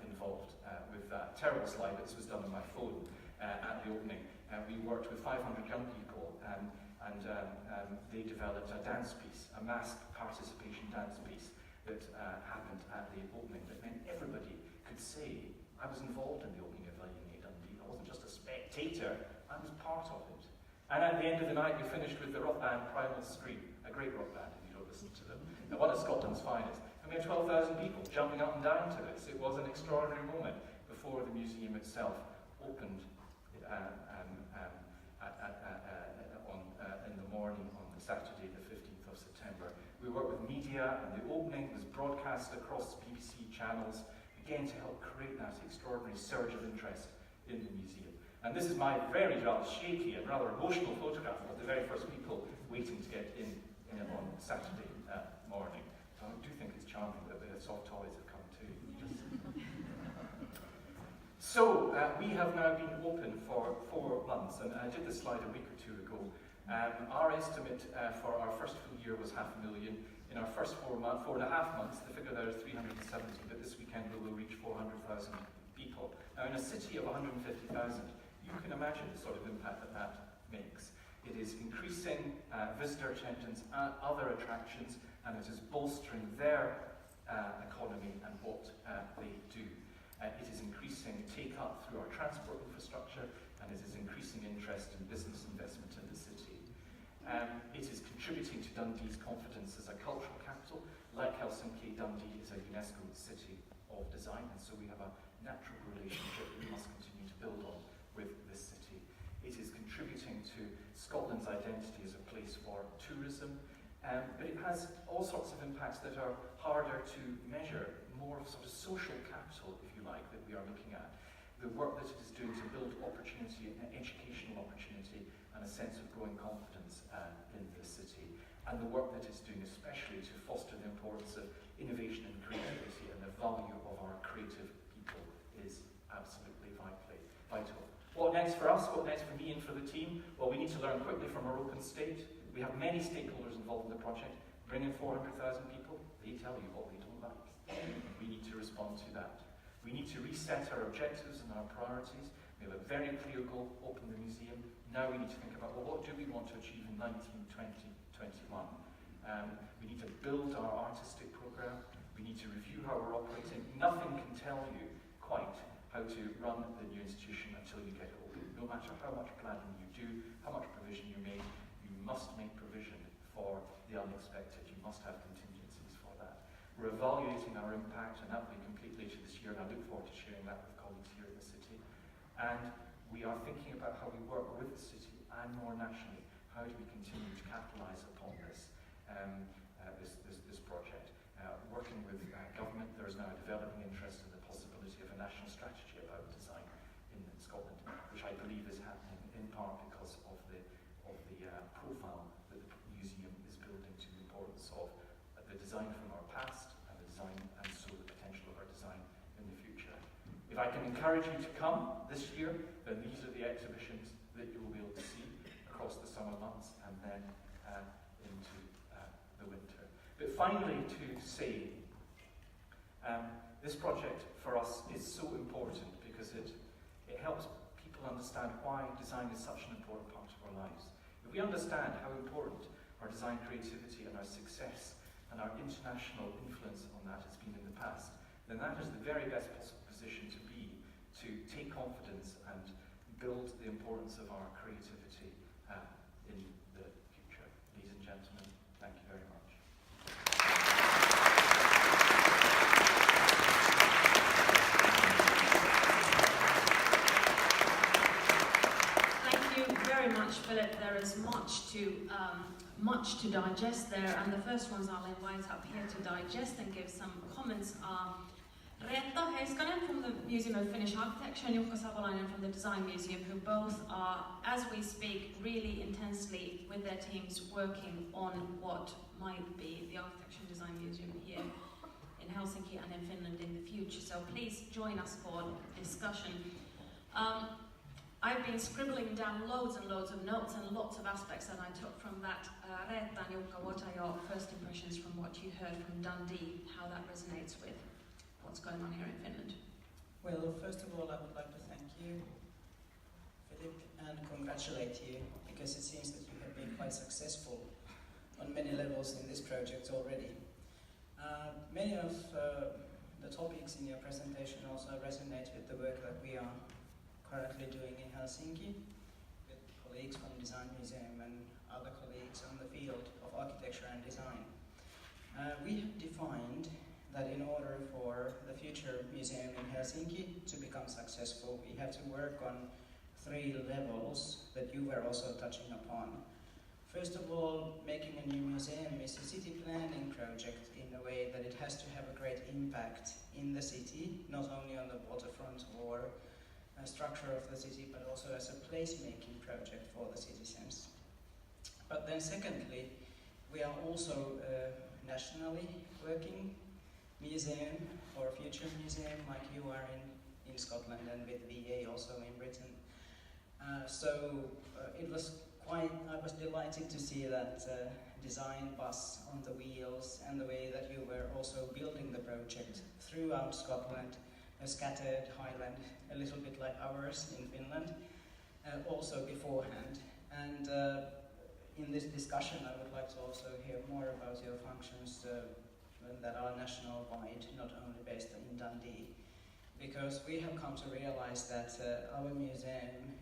S2: involved with that. Terrible slide, but this was done on my phone at the opening. We worked with 500 young people, and they developed a dance piece, a mass participation dance piece that happened at the opening that meant everybody could say, I was involved in the opening of V&A Dundee. I wasn't just a spectator, I was part of it. And at the end of the night, we finished with the rock band Primal Scream, a great rock band if you don't listen to them, and one of Scotland's finest. And we had 12,000 people jumping up and down to this. It was an extraordinary moment before the museum itself opened in the morning on the Saturday, the 15th of September. We worked with media, and the opening was broadcast across BBC channels, again to help create that extraordinary surge of interest in the museum. And this is my very shaky and rather emotional photograph of the very first people waiting to get in on Saturday morning. I do think it's charming that the soft toys have come too. So, we have now been open for 4 months, and I did this slide a week or two ago. Our estimate for our first full year was $500,000. In our first 4.5 months, the figure there is 370, but this weekend we will reach 400,000 people. Now, in a city of 150,000, you can imagine the sort of impact that that makes. It is increasing visitor attendance and other attractions, and it is bolstering their economy and what they do. It is increasing take-up through our transport infrastructure, and it is increasing interest in business investment in the city. It is contributing to Dundee's confidence as a cultural capital. Like Helsinki, Dundee is a UNESCO City of Design, and so we have a natural relationship we must continue to build on with this city. It is contributing to Scotland's identity as a place for tourism, but it has all sorts of impacts that are harder to measure, more of sort of social capital, if you like, that we are looking at. The work that it is doing to build opportunity, an educational opportunity, and a sense of growing confidence in the city, and the work that it's doing especially to foster the importance of innovation and creativity, and the value of our creative people is absolutely vital. What next for us? What next for me and for the team? Well, we need to learn quickly from our open state. We have many stakeholders involved in the project. Bring in 400,000 people, they tell you what they don't like. We need to respond to that. We need to reset our objectives and our priorities. We have a very clear goal, open the museum. Now we need to think about, well, what do we want to achieve in 19, 20, 21? We need to build our artistic programme. We need to review how we're operating. Nothing can tell you quite how to run the new institution until you get it open. No matter how much planning you do, how much provision you make, you must make provision for the unexpected. You must have contingencies for that. We're evaluating our impact, and that will be complete later this year, and I look forward to sharing that with colleagues here in the city. And we are thinking about how we work with the city and more nationally. How do we continue to capitalise upon this project? Working with government, there is now a developing interest in the possibility of a national strategy about design in Scotland, which I believe is happening in part because of the profile that the museum is building to the importance of the design from our past and the design, and so the potential of our design in the future. If I can encourage you to come this year, then these are the exhibitions that you will be able to see across the summer months and then into the winter. But finally, to say, this project for us is so important because it helps people understand why design is such an important part of our lives. If we understand how important our design creativity and our success and our international influence on that has been in the past, then that is the very best possible position to be, to take confidence and build the importance of our creativity in the future. Ladies and gentlemen, thank you very much.
S1: much to digest there, and the first ones I'll invite up here to digest and give some comments are Reetta Heiskanen from the Museum of Finnish Architecture and Jukka Savolainen from the Design Museum, who both are, as we speak, really intensely with their teams working on what might be the Architecture and Design Museum here in Helsinki and in Finland in the future. So please join us for discussion. I've been scribbling down loads and loads of notes and lots of aspects that I took from that. Reetta and Jukka, what are your first impressions from what you heard from Dundee, how that resonates with what's going on here in Finland?
S3: Well, first of all, I would like to thank you, Philip, and congratulate you, because it seems that you have been quite successful on many levels in this project already. Many of the topics in your presentation also resonate with the work that we are currently doing in Helsinki with colleagues from Design Museum and other colleagues on the field of architecture and design. We have defined that in order for the future museum in Helsinki to become successful, we have to work on 3 levels that you were also touching upon. First of all, making a new museum is a city planning project in a way that it has to have a great impact in the city, not only on the waterfront or structure of the city, but also as a place-making project for the citizens. But then secondly, we are also nationally working museum or a future museum like you are in Scotland and with V&A also in Britain. I was delighted to see that design bus on the wheels and the way that you were also building the project throughout Scotland, a scattered highland, a little bit like ours in Finland, also beforehand. And in this discussion I would like to also hear more about your functions that are national-wide, not only based in Dundee. Because we have come to realize that our museum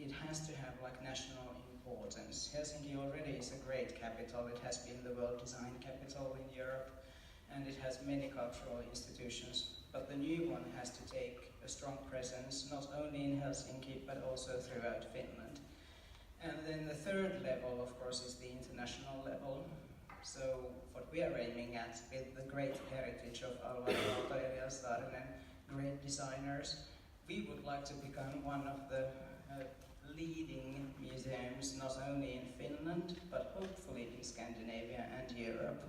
S3: it has to have like national importance. Helsinki already is a great capital. It has been the world design capital in Europe, and it has many cultural institutions. But the new one has to take a strong presence, not only in Helsinki, but also throughout Finland. And then the third level, of course, is the international level. So what we are aiming at with the great heritage of our johtaja and great designers, we would like to become one of the leading museums, not only in Finland, but hopefully in Scandinavia and Europe.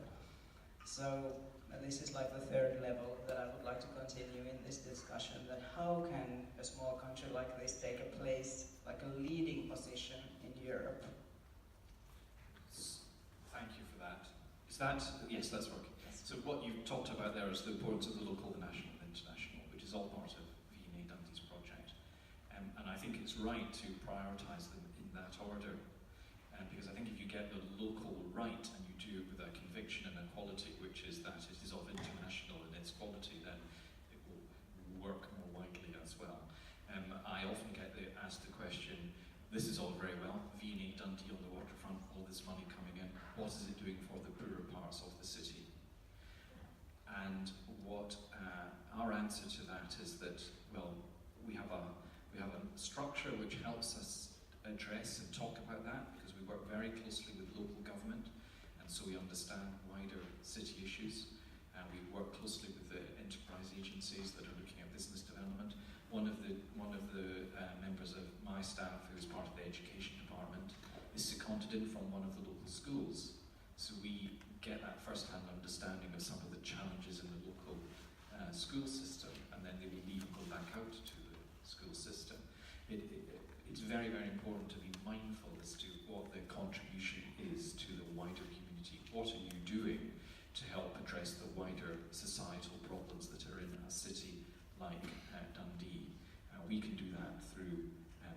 S3: So this is like the third level that I would like to continue in this discussion, that how can a small country like this take a place, like a leading position in Europe?
S2: Thank you for that. Is that, yes, that's working. Yes. So what you've talked about there is the importance of the local, the national, and international, which is all part of V&A Dundee's project. And I think it's right to prioritise them in that order. Because I think if you get the local right and you do it with a conviction and a quality, which is that it is of international in its quality, then it will work more widely as well. I often get asked the question, this is all very well, V&A Dundee on the waterfront, all this money coming in, what is it doing for the poorer parts of the city? And what our answer to that is that, well, we have a structure which helps us address and talk about that, because we work very closely with local government, and so we understand wider city issues. We work closely with the enterprise agencies that are looking at business development. One of the members of my staff, who is part of the education department, is seconded in from one of the local schools. So we get that first-hand understanding of some of the challenges in the local school system, and then they will leave and go back out to the school system. It's very, very important to be mindful as to what the contribution is to the wider community. What are you doing to help address the wider societal problems that are in a city like Dundee? We can do that through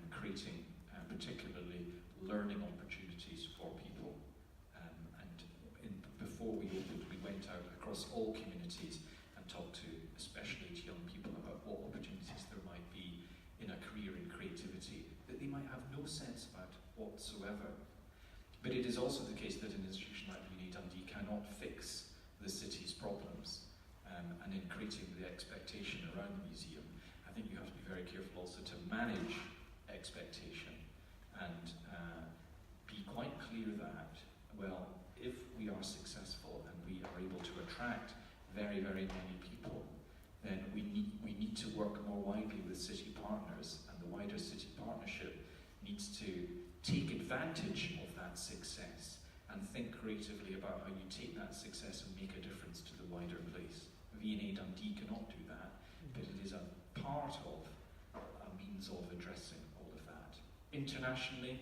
S2: creating particularly learning opportunities for people. Before we opened, we went out across all communities and talked to, especially to young people, about what opportunities there might be in a career in creativity that they might have no sense about whatsoever. But it is also the case that an institution like V&A Dundee cannot fix the city's problems. And in creating the expectation around the museum, I think you have to be very careful also to manage expectation and attract very, very many people, then we need to work more widely with city partners, and the wider city partnership needs to take advantage of that success and think creatively about how you take that success and make a difference to the wider place. V&A Dundee cannot do that, but it is a part of a means of addressing all of that. Internationally,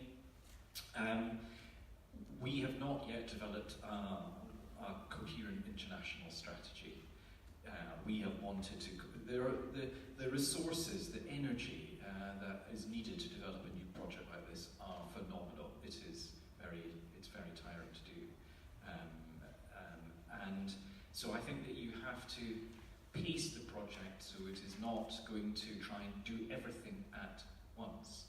S2: we have not yet developed a coherent international strategy. We have wanted to, the resources, the energy that is needed to develop a new project like this are phenomenal. It's very tiring to do. And so I think that you have to pace the project so it is not going to try and do everything at once.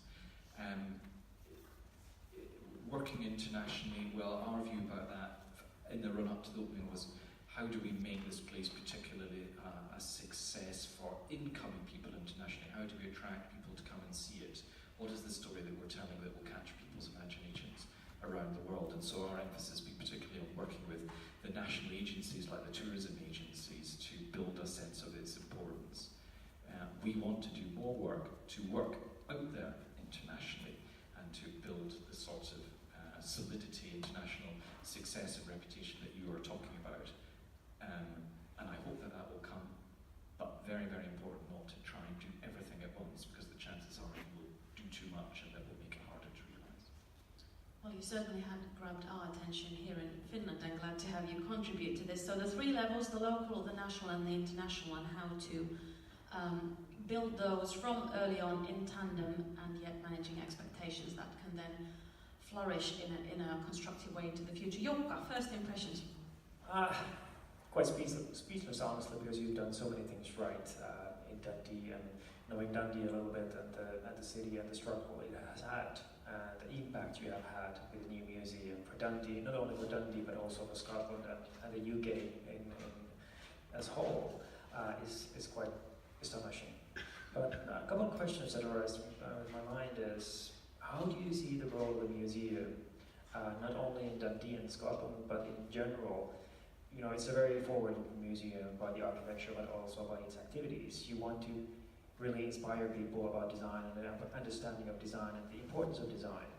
S2: Working internationally, well, our view about that in the run-up to the opening was, how do we make this place particularly a success for incoming people internationally? How do we attract people to come and see it? What is the story that we're telling that will catch people's imaginations around the world? And so our emphasis be particularly on working with the national agencies like the tourism agencies to build a sense of its importance. We want to do more work to work out there internationally and to build the sort of solidity, international success and reputation that you are talking about. And I hope that will come, but very, very important not to try and do everything at once, because the chances are you will do too much and that will make it harder to realise.
S1: Well, you certainly had grabbed our attention here in Finland. I'm glad to have you contribute to this. So the three levels, the local, the national and the international, and how to build those from early on in tandem and yet managing expectations that can then flourish in a constructive way into the future. Jukka, first impressions?
S4: Quite speechless, honestly, because you've done so many things right in Dundee, and knowing Dundee a little bit and the city and the struggle it has had, and the impact you have had with the new museum for Dundee, not only for Dundee but also for Scotland and the UK as a whole, is quite astonishing. But a couple of questions that arise in my mind is, how do you see the role of the museum, not only in Dundee and Scotland, but in general? You know, it's a very forward-looking museum by the architecture, but also by its activities. You want to really inspire people about design and the understanding of design and the importance of design.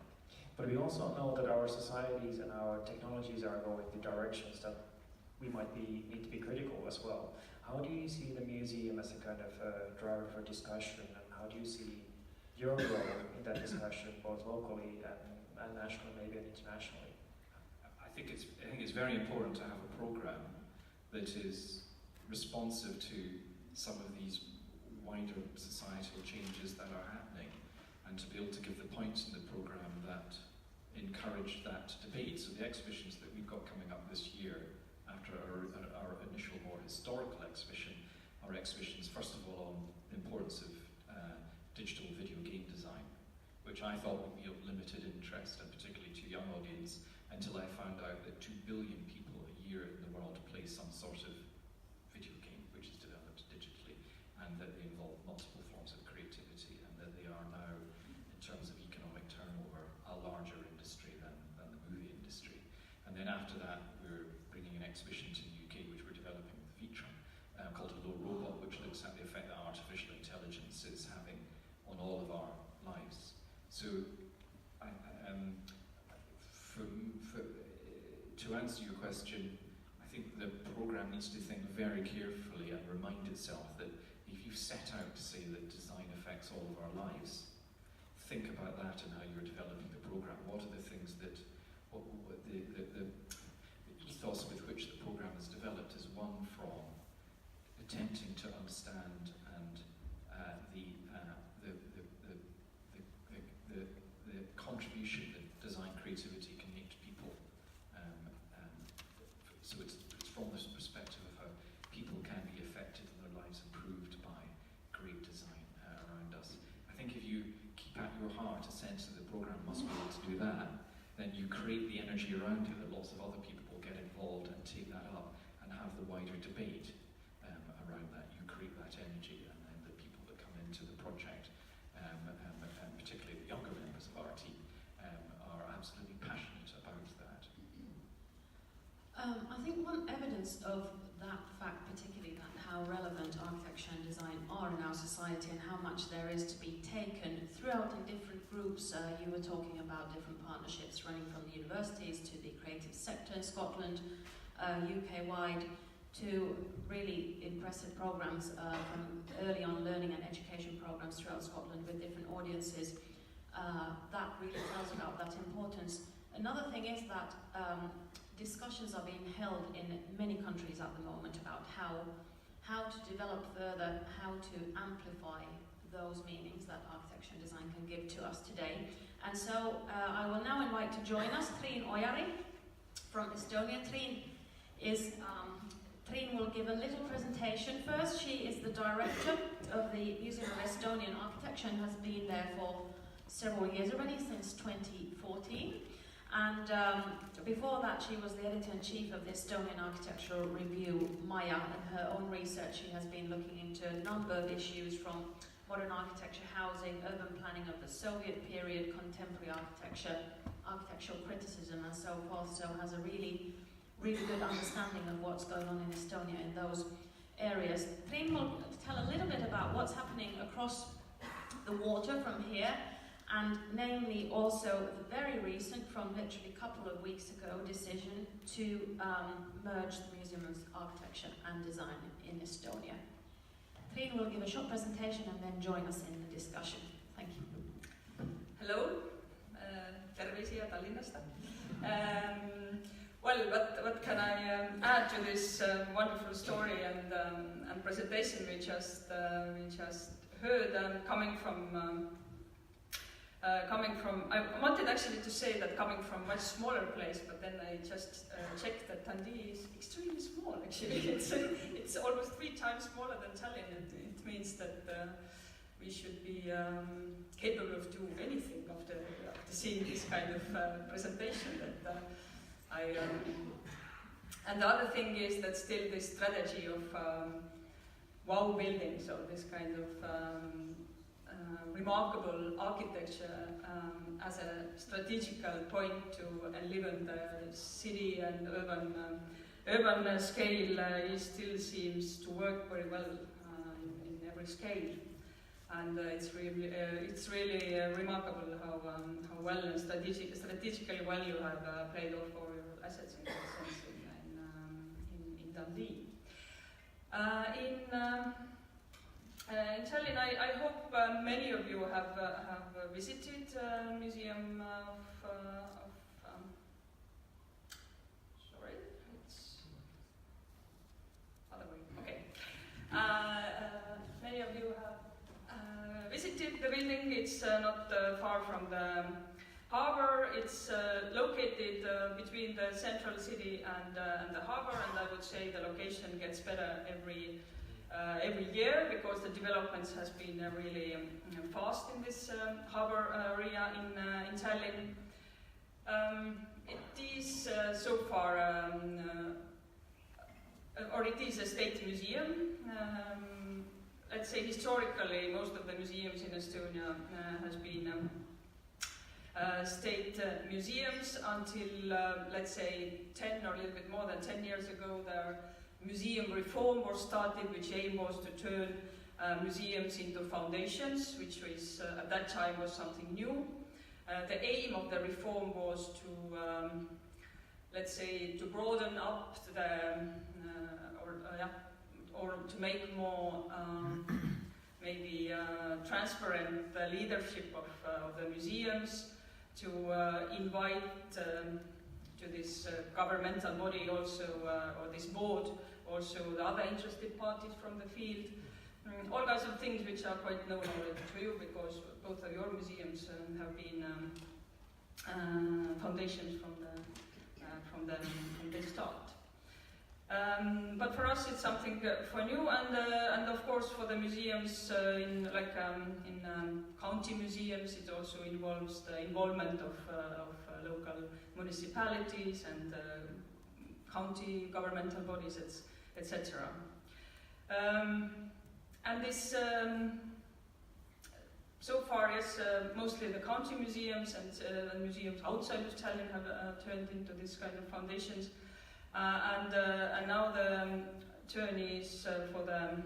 S4: But we also know that our societies and our technologies are going in directions that we might need to be critical as well. How do you see the museum as a kind of driver for discussion, and how do you see your role in that discussion, both locally and nationally, maybe and internationally?
S2: I think it's very important to have a programme that is responsive to some of these wider societal changes that are happening, and to be able to give the points in the programme that encourage that debate. So the exhibitions that we've got coming up this year, after our initial more historical exhibition, are exhibitions first of all on the importance of digital video game design, which I thought would be of limited interest, and particularly to young audience, until I found out that 2 billion people a year in the world play some sort of video game which is developed digitally, and that they involve multiple forms of creativity, and that they are now, in terms of economic turnover, a larger industry than the movie industry. And then after that, we're bringing an exhibition to the UK, which we're developing with Viron, called Hello Robot, which looks at the effect that artificial intelligence is having on all of our lives. So, to answer your question, I think the programme needs to think very carefully and remind itself that if you set out to say that design affects all of our lives, think about that and how you're developing the programme. What are the things that, the ethos with which the programme is developed is one from attempting to understand and the contribution that design creativity can make to people. So it's from this perspective of how people can be affected and their lives improved by great design around us. I think if you keep at your heart a sense that the programme must be able to do that, then you create the energy around you that lots of other people will get involved and take that up and have the wider debate around that. You create that energy, and then the people that come into the project, and particularly the younger members of our team, are absolutely passionate about that.
S1: I think one evidence of
S5: that fact particularly, that how relevant architecture and design are in our society and how much there is to be taken throughout in different groups. You were talking about different partnerships running from the universities to the creative sector in Scotland, UK-wide, to really impressive programs from early on learning and education programs throughout Scotland with different audiences. That really tells about that importance. Another thing is that discussions are being held in many countries at the moment about how to develop further, how to amplify those meanings that architecture and design can give to us today. And so I will now invite to join us Triin Ojari from Estonia. Triin will give a little presentation first. She is the director of the Museum of Estonian Architecture and has been there for several years already, since 2014. And before that, she was the editor-in-chief of the Estonian Architectural Review, Maja. In her own research, she has been looking into a number of issues from modern architecture, housing, urban planning of the Soviet period, contemporary architecture, architectural criticism, and so forth. So has a really good understanding of what's going on in Estonia in those areas. Triin will tell a little bit about what's happening across the water from here, and namely also the very recent, from literally a couple of weeks ago, decision to merge the Museum of Architecture and Design in Estonia. Triin will give a short presentation and then join us in the discussion. Thank you.
S6: Hello, terveisiä Tallinnasta. Well, what can I add to this wonderful story and presentation we just heard? Coming from, I wanted actually to say that coming from a much smaller place, but then I just checked that Dundee is extremely small. Actually, it's almost 3 times smaller than Tallinn. It means that we should be capable of doing anything after seeing this kind of presentation. And the other thing is that still this strategy of wow building, so this kind of remarkable architecture as a strategical point to enliven the city and urban scale still seems to work very well in every scale. And it's really remarkable how well and strategically well you have played off all your assets in that sense in Dundee. In Tallinn, I hope many of you have visited Museum of sorry, it's other way. Okay. Many of you have visited the building. It's not far from the harbour. It's located between the central city and the harbour, and I would say the location gets better every year because the developments has been really fast in this harbour area in Tallinn. It is so far, or it is a state museum. Let's say historically, most of the museums in Estonia has been state museums until, let's say, 10 or a little bit more than 10 years ago. The museum reform was started, which aim was to turn museums into foundations, which was, at that time was something new. The aim of the reform was to, let's say, to broaden up the, or to make more maybe transparent the leadership of the museums, to invite to this governmental body also, or this board, also the other interested parties from the field. All kinds of things which are quite known already to you because both of your museums have been foundations from the start. But for us, it's something for new, and of course for the museums in county museums, it also involves the involvement of local municipalities and county governmental bodies, etc. And this, so far, yes, mostly the county museums and museums outside of Tallinn have turned into this kind of foundations. And now journeys for the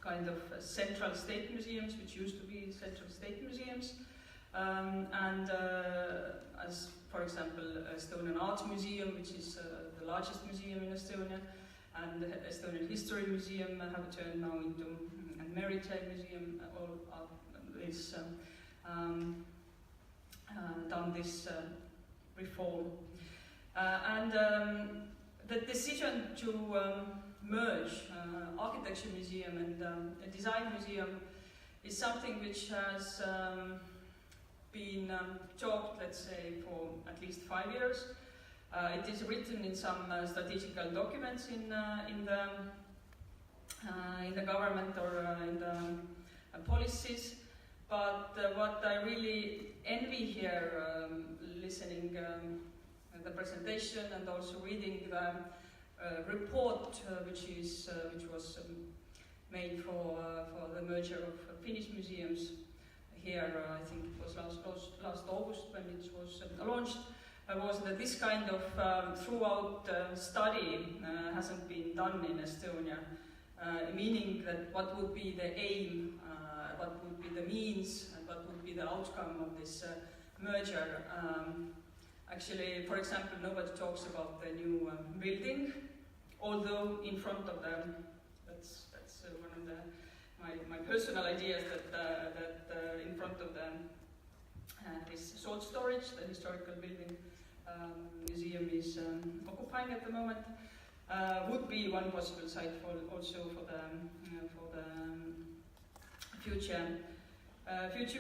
S6: kind of central state museums, which used to be central state museums, and as for example Estonian Art Museum, which is the largest museum in Estonia, and the Estonian History Museum have turned now into and Maritime Museum, all of this done this reform. And the decision to merge architecture museum and a design museum is something which has been talked, let's say, for at least 5 years. It is written in some strategical documents in the government or in the policies. But what I really envy here, listening the presentation and also reading the report, which was made for the merger of Finnish museums here, I think it was last August when it was launched, was that this kind of throughout study hasn't been done in Estonia, meaning that what would be the aim, what would be the means, and what would be the outcome of this merger. Actually, for example, nobody talks about the new building, although in front of them, that's one of my personal ideas, that in front of them this salt storage, the historical building museum is occupying at the moment, would be one possible site for the future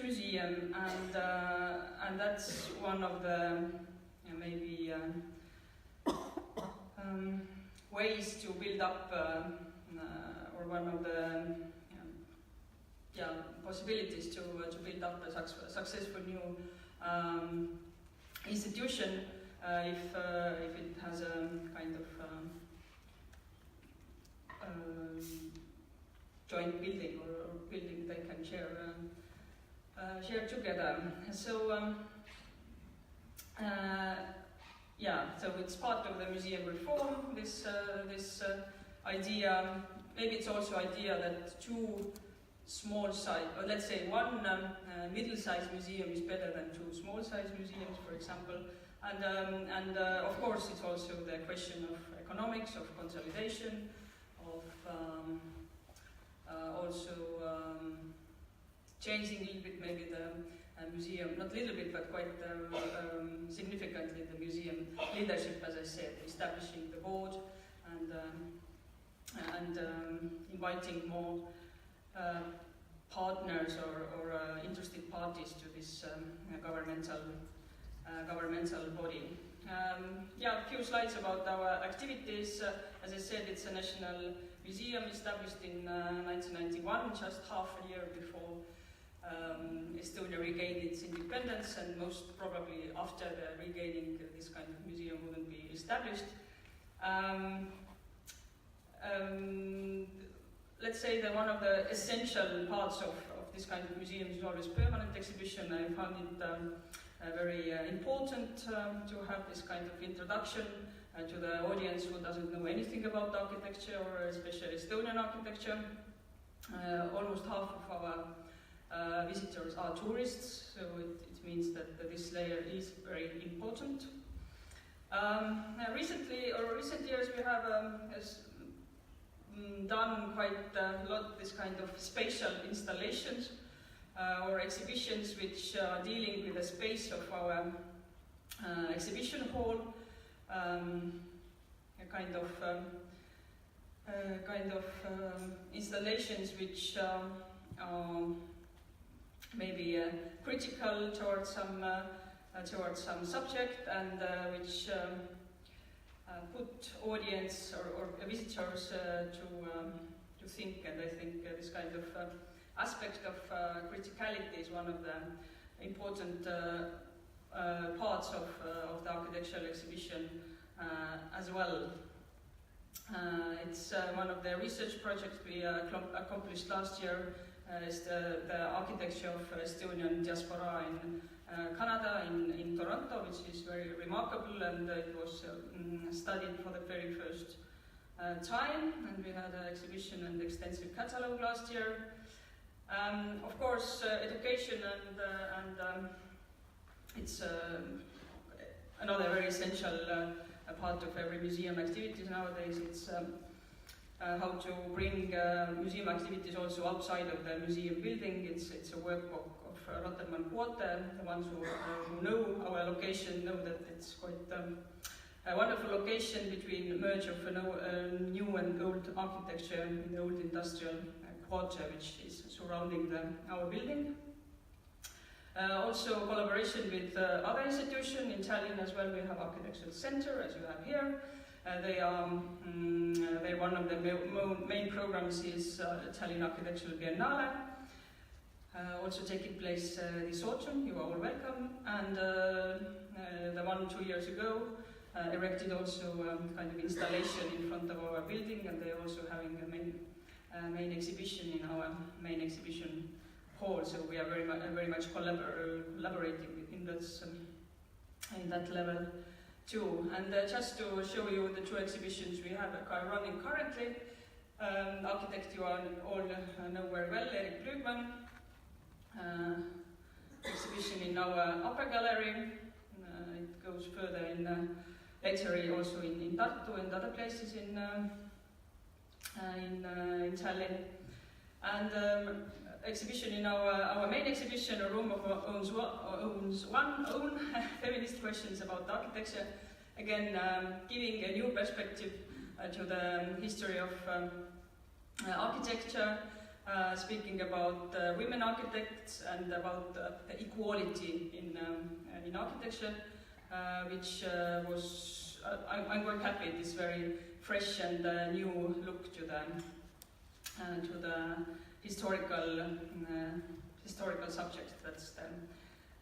S6: museum, and that's one of the maybe ways to build up, or one of the possibilities to build up a successful new institution if it has a kind of joint building or building they can share together. So so it's part of the museum reform. This idea. Maybe it's also idea that two small size, or let's say one middle-sized museum is better than two small-sized museums, for example. And of course, it's also the question of economics, of consolidation, of also changing a little bit maybe the museum, not little bit, but quite significantly the museum leadership, as I said, establishing the board and inviting more partners or interested parties to this governmental body. A few slides about our activities. As I said, it's a national museum established in 1991, just half a year before Estonia regained its independence, and most probably after the regaining, this kind of museum wouldn't be established. Let's say that one of the essential parts of this kind of museum is always permanent exhibition. I found it very important to have this kind of introduction to the audience who doesn't know anything about architecture, or especially Estonian architecture. Almost half of our visitors are tourists, so it means that this layer is very important. Recent years we have done quite a lot this kind of spatial installations or exhibitions which are dealing with the space of our exhibition hall, a kind of installations which are maybe critical towards some subject, and which put audience or visitors to think. And I think this kind of aspect of criticality is one of the important parts of the architectural exhibition as well. It's one of the research projects we accomplished last year. Is the architecture of Estonian diaspora in Canada, in Toronto, which is very remarkable, and it was studied for the very first time, and we had an exhibition and extensive catalogue last year. Of course, education and it's another very essential part of every museum activities nowadays. It's how to bring museum activities also outside of the museum building. It's a workbook of Rotterdam Quarter. The ones who know our location know that it's quite a wonderful location between the merge of new and old architecture in the old industrial quarter, which is surrounding our building. Also collaboration with other institutions. In Tallinn as well we have Architectural Center, as you have here. They're one of the main programs is Tallinn Architectural Biennale, also taking place this autumn. You are all welcome. And the one 2 years ago erected also kind of installation in front of our building, and they're also having a main exhibition in our main exhibition hall. So we are very much collaborating in that level too. And just to show you the two exhibitions we have running currently, architect you all know very well, Erik Blugman. Exhibition in our upper gallery. It goes further in later also in Tartu and other places in Tallinn. And exhibition in our main exhibition, a room of owns one own feminist questions about architecture. Again, giving a new perspective to the history of architecture, speaking about women architects and about equality in architecture, which was, I'm quite happy, this very fresh and new look to the historical subject. That's the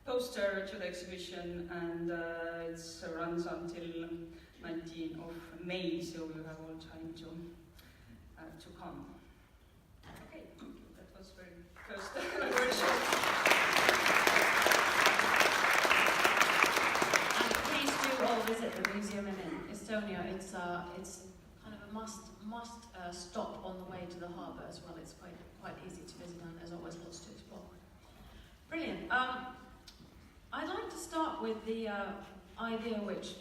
S6: poster to the exhibition, and it runs until 19th of May, so you have all time to come. Okay, that was very first very short.
S5: And please do all visit the museum in Estonia. It's kind of a must stop on the way to the harbour as well. It's quite easy to visit, and there's always lots to explore. Brilliant. I'd like to start with the idea which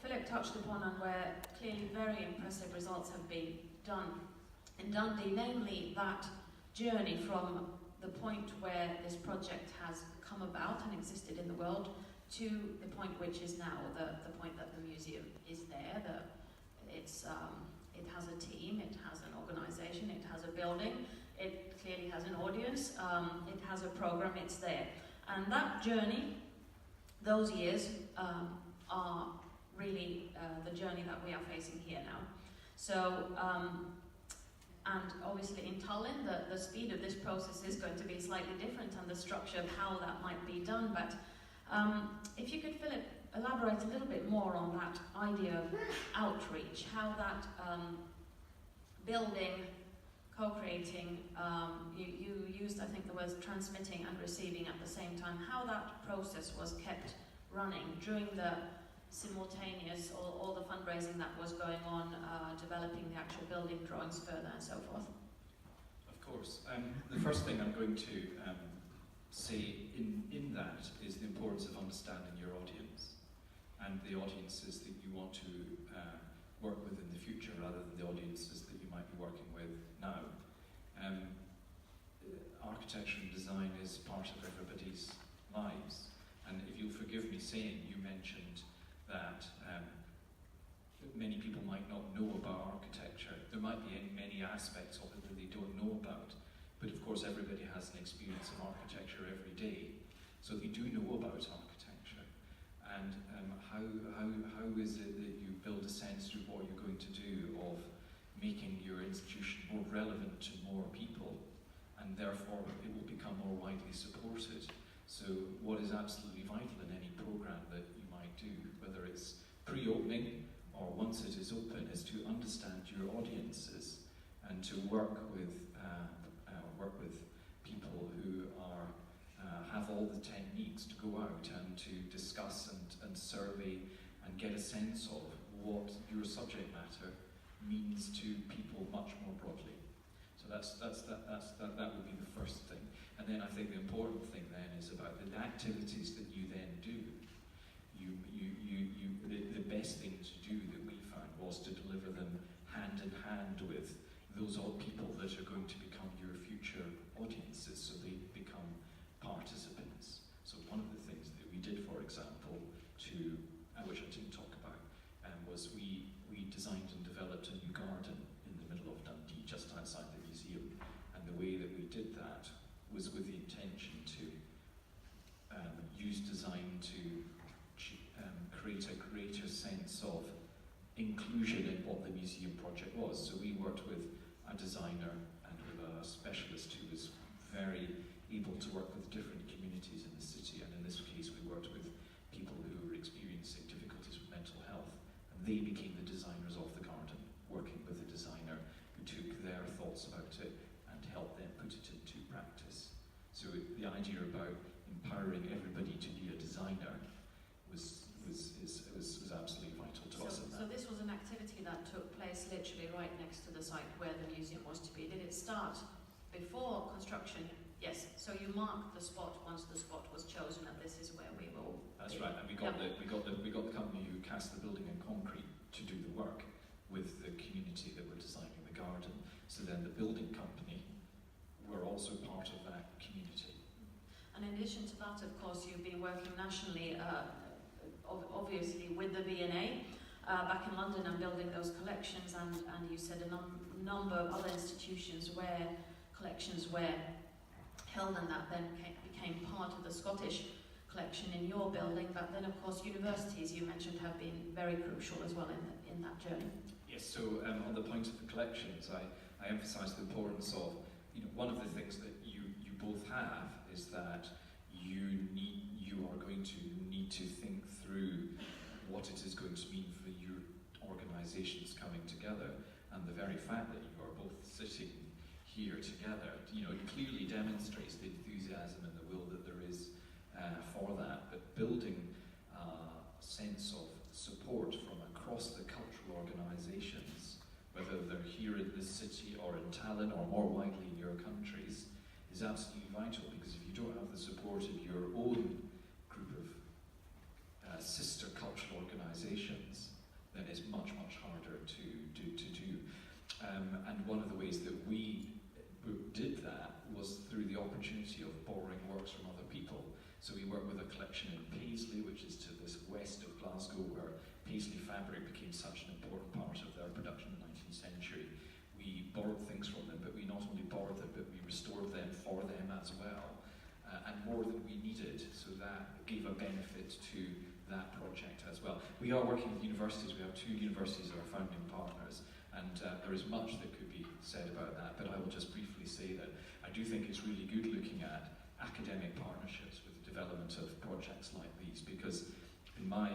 S5: Philip touched upon, and where clearly very impressive results have been done in Dundee, namely that journey from the point where this project has come about and existed in the world to the point which is now the point that the museum is there. It has a team, it has an organisation, it has a building, it clearly has an audience, it has a programme, it's there. And that journey, those years, are really the journey that we are facing here now. So, and obviously in Tallinn, the speed of this process is going to be slightly different, and the structure of how that might be done. But if you could, Philip, elaborate a little bit more on that idea of outreach, how that building, co-creating, you used, I think, the words transmitting and receiving at the same time, how that process was kept running during the simultaneous, all the fundraising that was going on, developing the actual building drawings further and so forth.
S2: Of course. The first thing I'm going to say in that is the importance of understanding your audience and the audiences that you want to work with in the future, rather than the audiences that you might be working with now. Architecture and design is part of everybody's lives, and if you'll forgive me saying, you mentioned that many people might not know about architecture. There might be many aspects of it that they don't know about, but of course everybody has an experience of architecture every day. So if you do know about architecture, and how is it that you build a sense of what you're going to do of making your institution more relevant to more people, and therefore it will become more widely supported. So what is absolutely vital in any programme that you might do, whether it's pre-opening or once it is open, is to understand your audiences and to work with people who have all the techniques to go out and to discuss and survey and get a sense of what your subject matter means to people much more broadly. So that would be the first thing. And then I think the important thing then is about the activities that you then do. The best thing to do that we found was to deliver them hand in hand with those odd people that are going to become your future audiences, so they become participants. So one of the things that we did, for example, which I didn't talk about, was we designed and developed a new garden in the middle of Dundee, just outside the museum. And the way that we did that was with the intention to use design to create a greater sense of inclusion in what the museum project was. So we worked with a designer and with a specialist who was very able to work with different communities in the city, and in this case we worked with people who were experiencing difficulties with mental health, and they became the designers of the garden, working with a designer who took their thoughts about it and helped them put it into practice. So the idea about empowering everybody to be a designer was absolutely vital to us.
S5: So this was an activity that took place literally right next to the site where the museum was to be. Did it start before construction? Yes. So you marked the spot once the spot was chosen, and this is where we will.
S2: That's right. And we got the company who cast the building in concrete to do the work with the community that were designing the garden. So then the building company were also part of that community.
S5: And in addition to that, of course, you've been working nationally, obviously with the V&A back in London and building those collections, and you said a number of other institutions where collections were held, and that then became part of the Scottish collection in your building. But then, of course, universities you mentioned have been very crucial as well in that journey.
S2: Yes. So on the point of the collections, I emphasise the importance of, one of the things that you both have is that you are going to need to think through what it is going to mean for your organisations coming together, and the very fact that you are both sitting here together, it clearly demonstrates the enthusiasm and the will that there is for that. But building a sense of support from across the cultural organisations, whether they're here in this city or in Tallinn or more widely in your countries, is absolutely vital, because if you don't have the support of your own group of sister cultural organisations, then it's much, much harder to do. And one of the ways that we did that was through the opportunity of borrowing works from other people. So we worked with a collection in Paisley, which is to the west of Glasgow, where Paisley fabric became such an important part of their production in the 19th century. We borrowed things from them, but we not only borrowed them, but we restored them for them as well, and more than we needed, so that gave a benefit to that project as well. We are working with universities. We have 2 universities that are founding partners, and there is much that could be said about that, but I will just briefly say that I do think it's really good looking at academic partnerships with the development of projects like these, because in my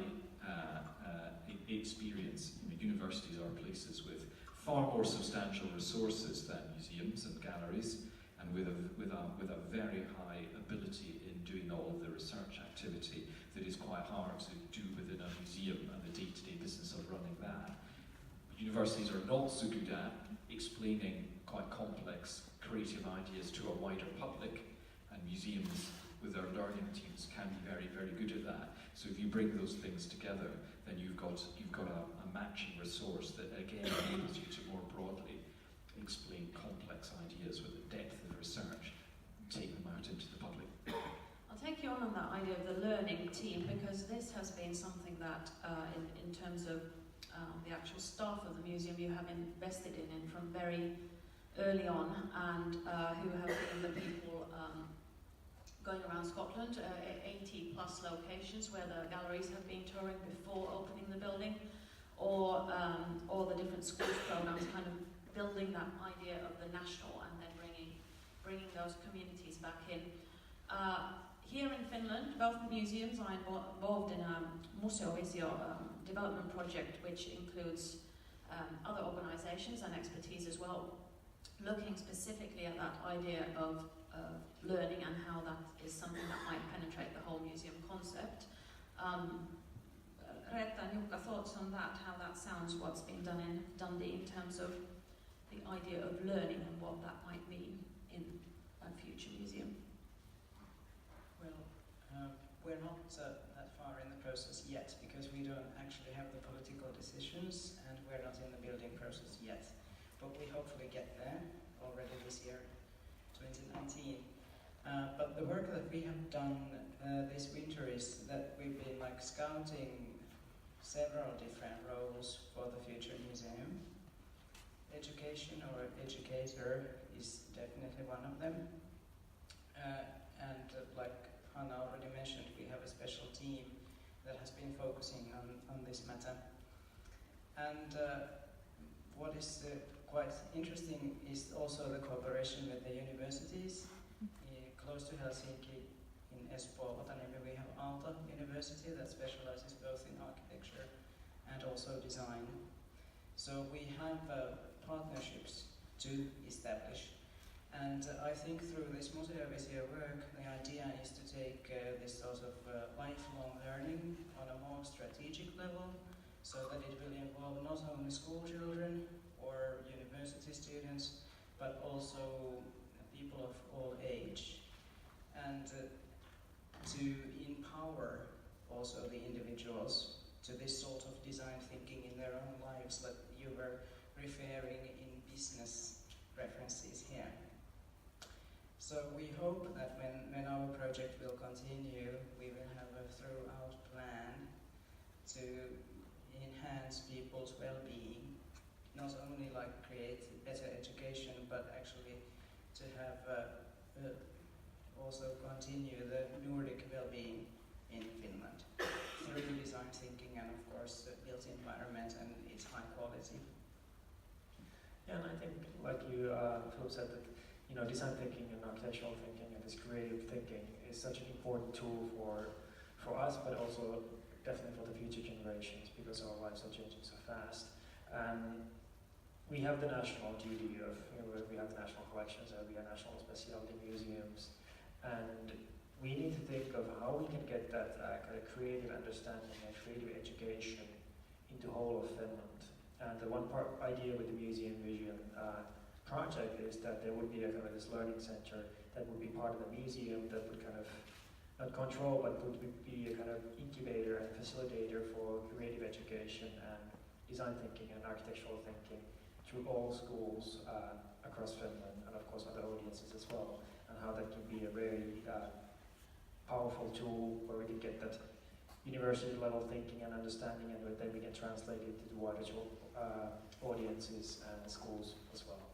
S2: experience, universities are places with far more substantial resources than museums and galleries, and with a very high ability in doing all of the research activity that is quite hard to do within a museum and the day-to-day business of running that. Universities are not so good at explaining quite complex creative ideas to a wider public, and museums with their learning teams can be very, very good at that. So if you bring those things together, then you've got a matching resource that again enables you to more broadly explain complex ideas with the depth of research, take them out into the public.
S5: I'll take you on that idea of the learning team, because this has been something that in terms of the actual staff of the museum you have invested in from very early on, and who have been the people going around Scotland, 80 plus locations where the galleries have been touring before opening the building, or the different schools programs, kind of building that idea of the national and then bringing those communities back in. Here in Finland, both museums are involved in a museon development project, which includes other organisations and expertise as well, looking specifically at that idea of learning and how that is something that might penetrate the whole museum concept. Reetta and Jukka, thoughts on that, how that sounds, what's been done in Dundee in terms of the idea of learning and what that might mean in a future museum?
S3: Well, we're not that far in the process yet because we don't actually have the political decisions and we're not in the building process yet. But we hopefully get there already this year, 2019. But the work that we have done this winter is that we've been like scouting several different roles for the future museum. Education or educator is definitely one of them. And like Hanna already mentioned, we have a special team that has been focusing on this matter. And what is quite interesting is also the cooperation with the universities. Close to Helsinki, in Espoo, Otaniemi, we have Aalto University that specializes both in architecture and also design. So we have partnerships to establish. And I think through this Museo Visio work, the idea is to take this sort of lifelong learning on a more strategic level, so that it will involve not only school children or university students, but also people of all age. And to empower also the individuals to this sort of design thinking in their own lives that you were referring in business references here. So we hope that when our project will continue, we will have a throughout plan to enhance people's well-being, not only like create better education, but actually to have also continue the Nordic well-being in Finland through design thinking and of course the built environment and its high quality.
S4: Yeah, and I think like you Philip said that design thinking and architectural thinking and this creative thinking is such an important tool for us, but also definitely for the future generations because our lives are changing so fast. We have the national duty of we have the national collections and we have national specialty museums. And we need to think of how we can get that kind of creative understanding and creative education into whole of Finland. And the one idea with the museum vision project is that there would be a kind of this learning center that would be part of the museum that would kind of not control but would be a kind of incubator and facilitator for creative education and design thinking and architectural thinking through all schools across Finland and of course other audiences as well. And how that can be a very powerful tool where we can get that university level thinking and understanding and then we can translate it to the wider audiences and schools as well.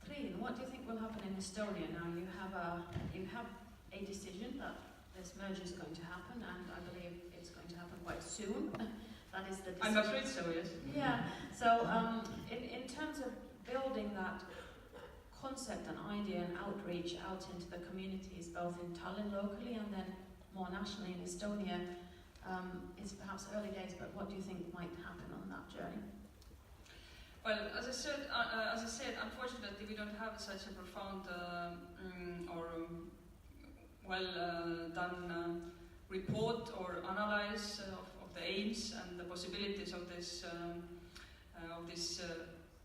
S5: Triin, what do you think will happen in Estonia now? You have a decision that this merge is going to happen and I believe it's going to happen quite soon. That is the decision.
S6: I'm afraid so, yes.
S5: Yeah, so in terms of building that concept and idea and outreach out into the communities, both in Tallinn locally and then more nationally in Estonia. It's perhaps early days, but what do you think might happen on that journey?
S6: Well, as I said, unfortunately, we don't have such a profound or well done report or analysis of the aims and the possibilities of this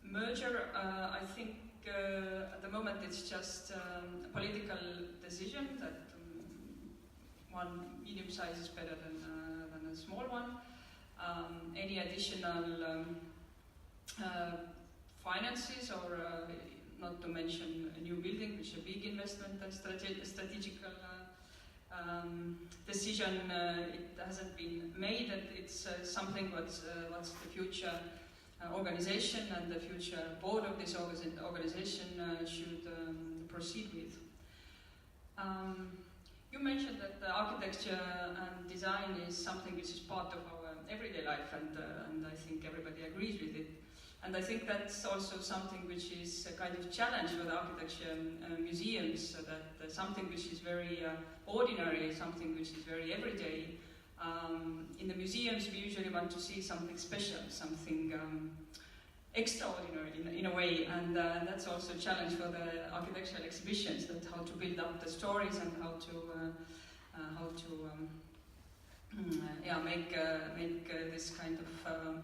S6: merger. I think at the moment it's just a political decision that one medium size is better than a small one. Any additional finances or not to mention a new building, which is a big investment and strategical decision, it hasn't been made, and it's something what's the future organization and the future board of this organization should proceed with. You mentioned that the architecture and design is something which is part of our everyday life, and I think everybody agrees with it. And I think that's also something which is a kind of challenge for the architecture museums, so that something which is very ordinary, something which is very everyday. In the museums we usually want to see something special, something extraordinary in a way, and that's also a challenge for the architectural exhibitions, that how to build up the stories and how to make this kind of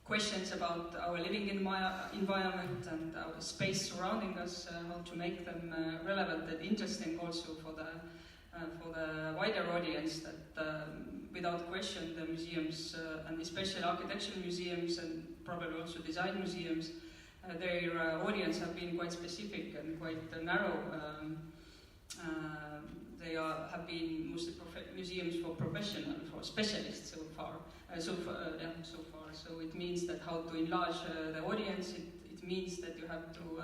S6: questions about our living environment and our space surrounding us, how to make them relevant and interesting also for the wider audience. That without question the museums, and especially architectural museums and probably also design museums, their audience have been quite specific and quite narrow. They have been mostly museums for professional, for specialists so far. So it means that how to enlarge the audience. It means that you have to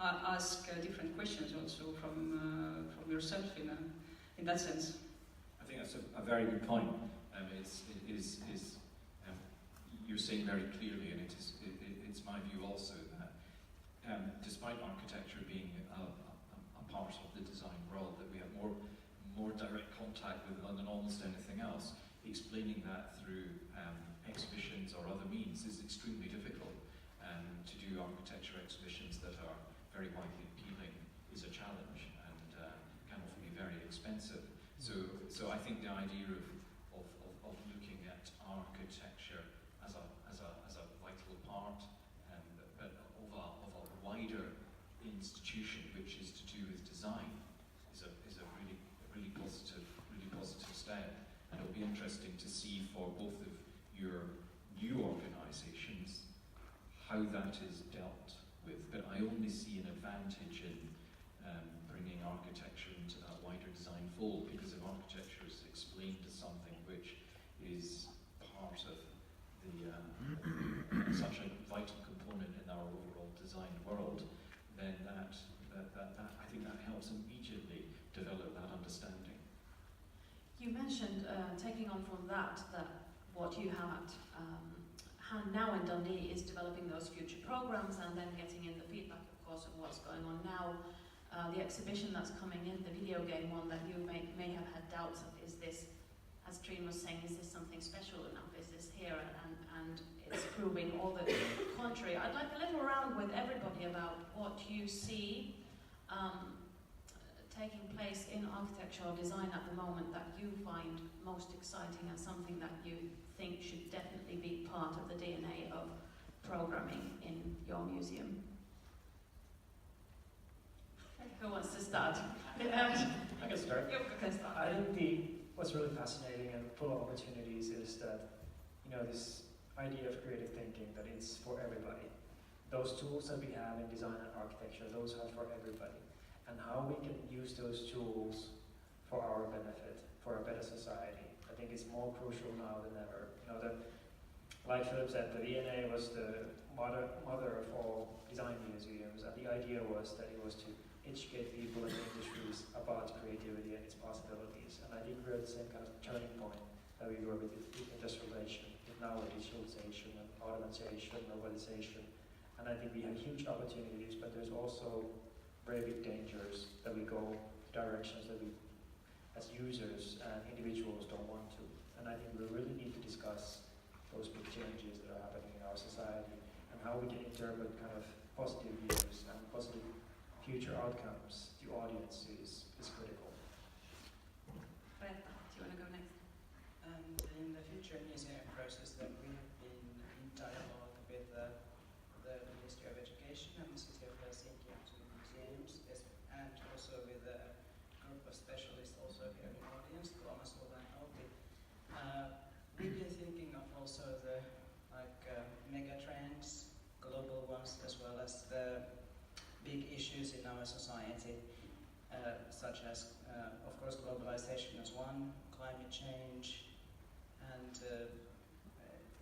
S6: ask different questions also from yourself in that sense.
S2: I think that's a very good point. You're saying very clearly, and it's my view also that despite architecture being a part of the design world, that we have more direct contact with than almost anything else. Explaining that through exhibitions or other means is extremely difficult. To do architecture exhibitions that are very widely appealing is a challenge and can often be very expensive. So I think the idea of looking at architecture as a vital part, but of a wider institution which is to do with design is a really positive step. And it'll be interesting to see for both of your new organisations how that is dealt with. But I only see an advantage in bringing architecture into that wider design fold, because if architecture is explained as something which is part of the such a vital component in our overall design world, then that I think that helps immediately develop that understanding.
S5: You mentioned, taking on from that what you have at now in Dundee is developing those future programs and then getting in the feedback, of course, of what's going on now. The exhibition that's coming in, the video game one that you may have had doubts of, is this, as Triin was saying, is this something special enough? Is this here? And it's proving all the contrary. I'd like a little round with everybody about what you see taking place in architectural design at the moment that you find most exciting and something that you think should definitely be part of the DNA of programming in your museum. Who wants to start?
S4: I can start.
S5: Jukka can start.
S4: I think what's really fascinating and full of opportunities is that, this idea of creative thinking, that it's for everybody. Those tools that we have in design and architecture, those are for everybody. And how we can use those tools for our benefit, for a better society. I think it's more crucial now than ever. Like Philip said, the V&A was the mother of all design museums, and the idea was that it was to educate people in the industries about creativity and its possibilities. And I think we're at the same kind of turning point that we were with industrialization, now with digitalization and automation, urbanization. And I think we have huge opportunities, but there's also very big dangers that we go directions that we, as users and individuals, don't want to. And I think we really need to discuss those big changes that are happening in our society and how we can interpret kind of positive views and positive future outcomes to audiences is critical.
S5: Reetta, do you want to go next?
S3: And in the future museum process that we have been in dialogue with the Ministry of Education and the City of Helsinki and the museums, and also with a group of specialists also here in the audience, Tuomas, Ulla and Outi. We've been thinking of also the mega trends, global ones, as well as the big issues in our society, such as, of course, globalization as one, climate change, and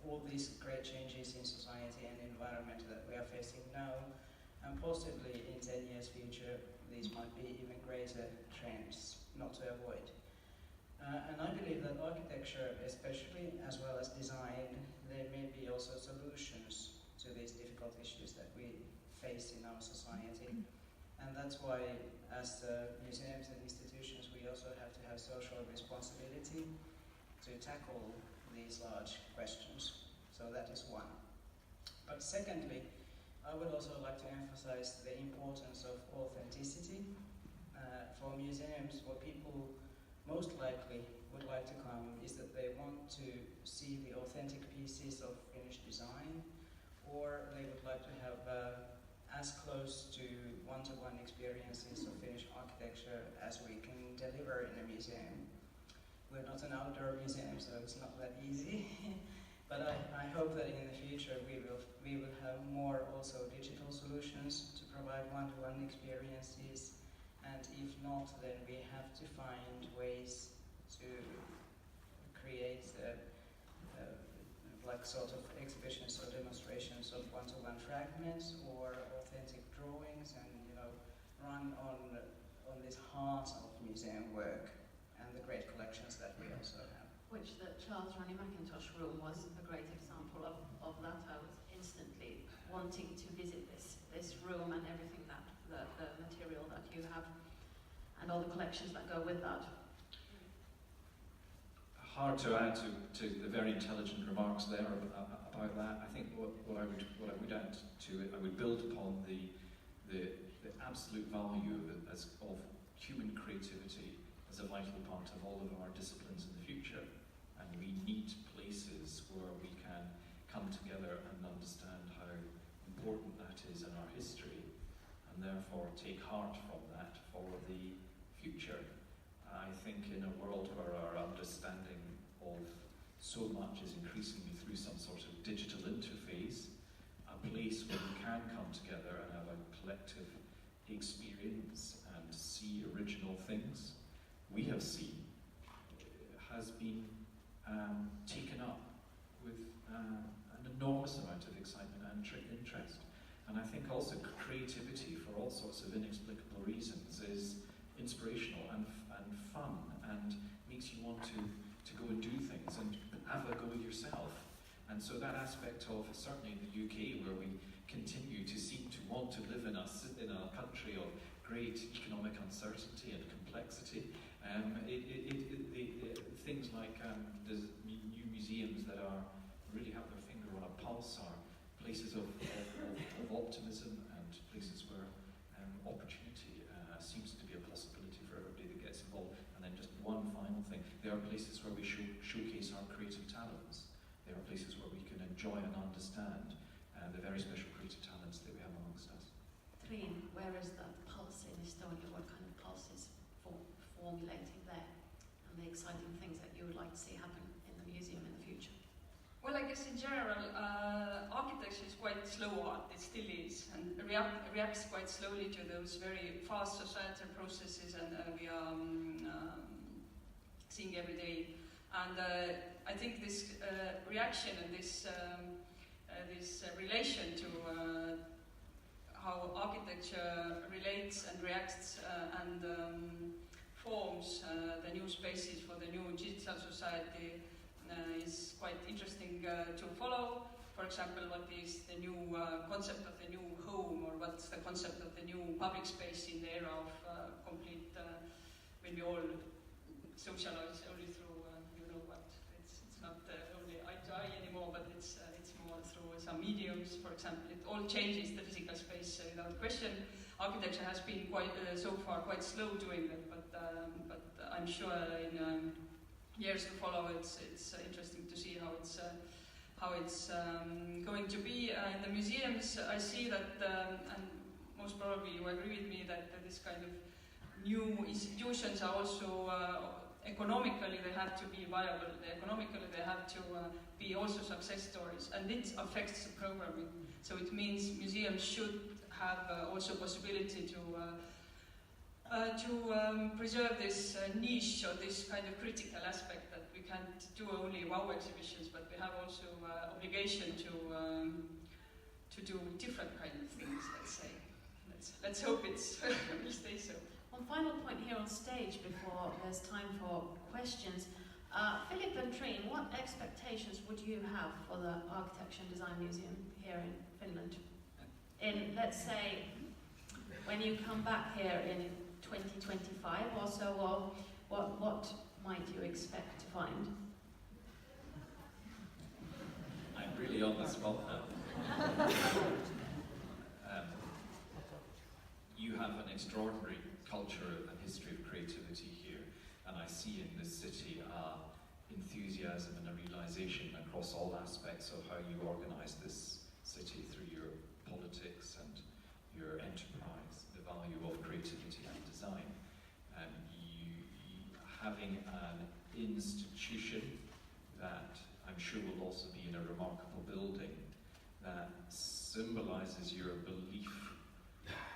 S3: all these great changes in society and environment that we are facing now, and possibly in 10 years future, these might be even greater trends not to avoid. And I believe that architecture, especially, as well as design, there may be also solutions to these difficult issues that we face in our society. And that's why, as museums and institutions, we also have to have social responsibility to tackle these large questions. So that is one. But secondly, I would also like to emphasize the importance of authenticity for museums, for people. most likely would like to come is that they want to see the authentic pieces of Finnish design, or they would like to have as close to one-to-one experiences of Finnish architecture as we can deliver in a museum. We're not an outdoor museum, so it's not that easy. But I hope that in the future we will have more also digital solutions to provide one-to-one experiences, and if not, then we have to find ways to create like sort of exhibitions or demonstrations of one-to-one fragments or authentic drawings, and run on this heart of museum work and the great collections that we also have.
S5: Which the Charles Ronnie Mackintosh room was a great example of that. I was instantly wanting to visit this room and everything that the material that you have and all the collections that go with that.
S2: Hard to add to the very intelligent remarks there about that. I think what I would add to it, I would build upon the absolute value of human creativity as a vital part of all of our disciplines in the future. And we need places where we can come together and understand how important that is in our history, and therefore take heart from that for the future. I think in a world where our understanding of so much is increasingly through some sort of digital interface, a place where we can come together and have a collective experience and see original things we have seen has been taken up with an enormous amount of excitement and interest. And I think also creativity, for all sorts of inexplicable reasons, is inspirational and fun, and makes you want to go and do things and have a go yourself. And so that aspect of, certainly in the UK, where we continue to seem to want to live in a country of great economic uncertainty and complexity, things like there's new museums that really have their finger on a pulse, are places of optimism and places where opportunity seems to be a possibility for everybody that gets involved. And then just one final thing, there are places where we showcase our creative talents. There are places where we can enjoy and understand the very special creative talents that we have amongst us.
S5: Triin, where is that pulse in Estonia? What kind of pulse is formulating there? And the exciting things that you would like to see happen in the museum in the future?
S6: Well, I guess in general, architecture is quite slow art, it still is, and reacts quite slowly to those very fast societal processes, and we are seeing every day. And I think this reaction and this relation to how architecture relates and reacts and forms the new spaces for the new digital society is quite interesting to follow. For example, what is the new concept of the new home, or what's the concept of the new public space in the era of complete, when we all socialize only through, it's not only eye to eye anymore, but it's more through some mediums, for example. It all changes the physical space without question. Architecture has been so far quite slow doing that, but I'm sure in years to follow, it's interesting to see how it's going to be in the museums. I see that, and most probably you agree with me, that this kind of new institutions are also economically they have to be viable. Economically they have to be also success stories, and it affects the programming. So it means museums should have also possibility to preserve this niche or this kind of critical aspect, that we can't do only wow exhibitions, but we have also obligation to do different kind of things. Let's say. Let's hope it will stay so.
S5: One final point here on stage before there's time for questions. Philip and Triin, what expectations would you have for the Architecture and Design Museum here in Finland? In, let's say, when you come back here in 2025 or so, what might you expect to find?
S2: I'm really on the spot now. You have an extraordinary culture and history of creativity here. And I see in this city enthusiasm and a realization across all aspects of how you organize this city through your politics and your enterprise, the value of creativity and design. Having an institution that I'm sure will also be in a remarkable building that symbolizes your belief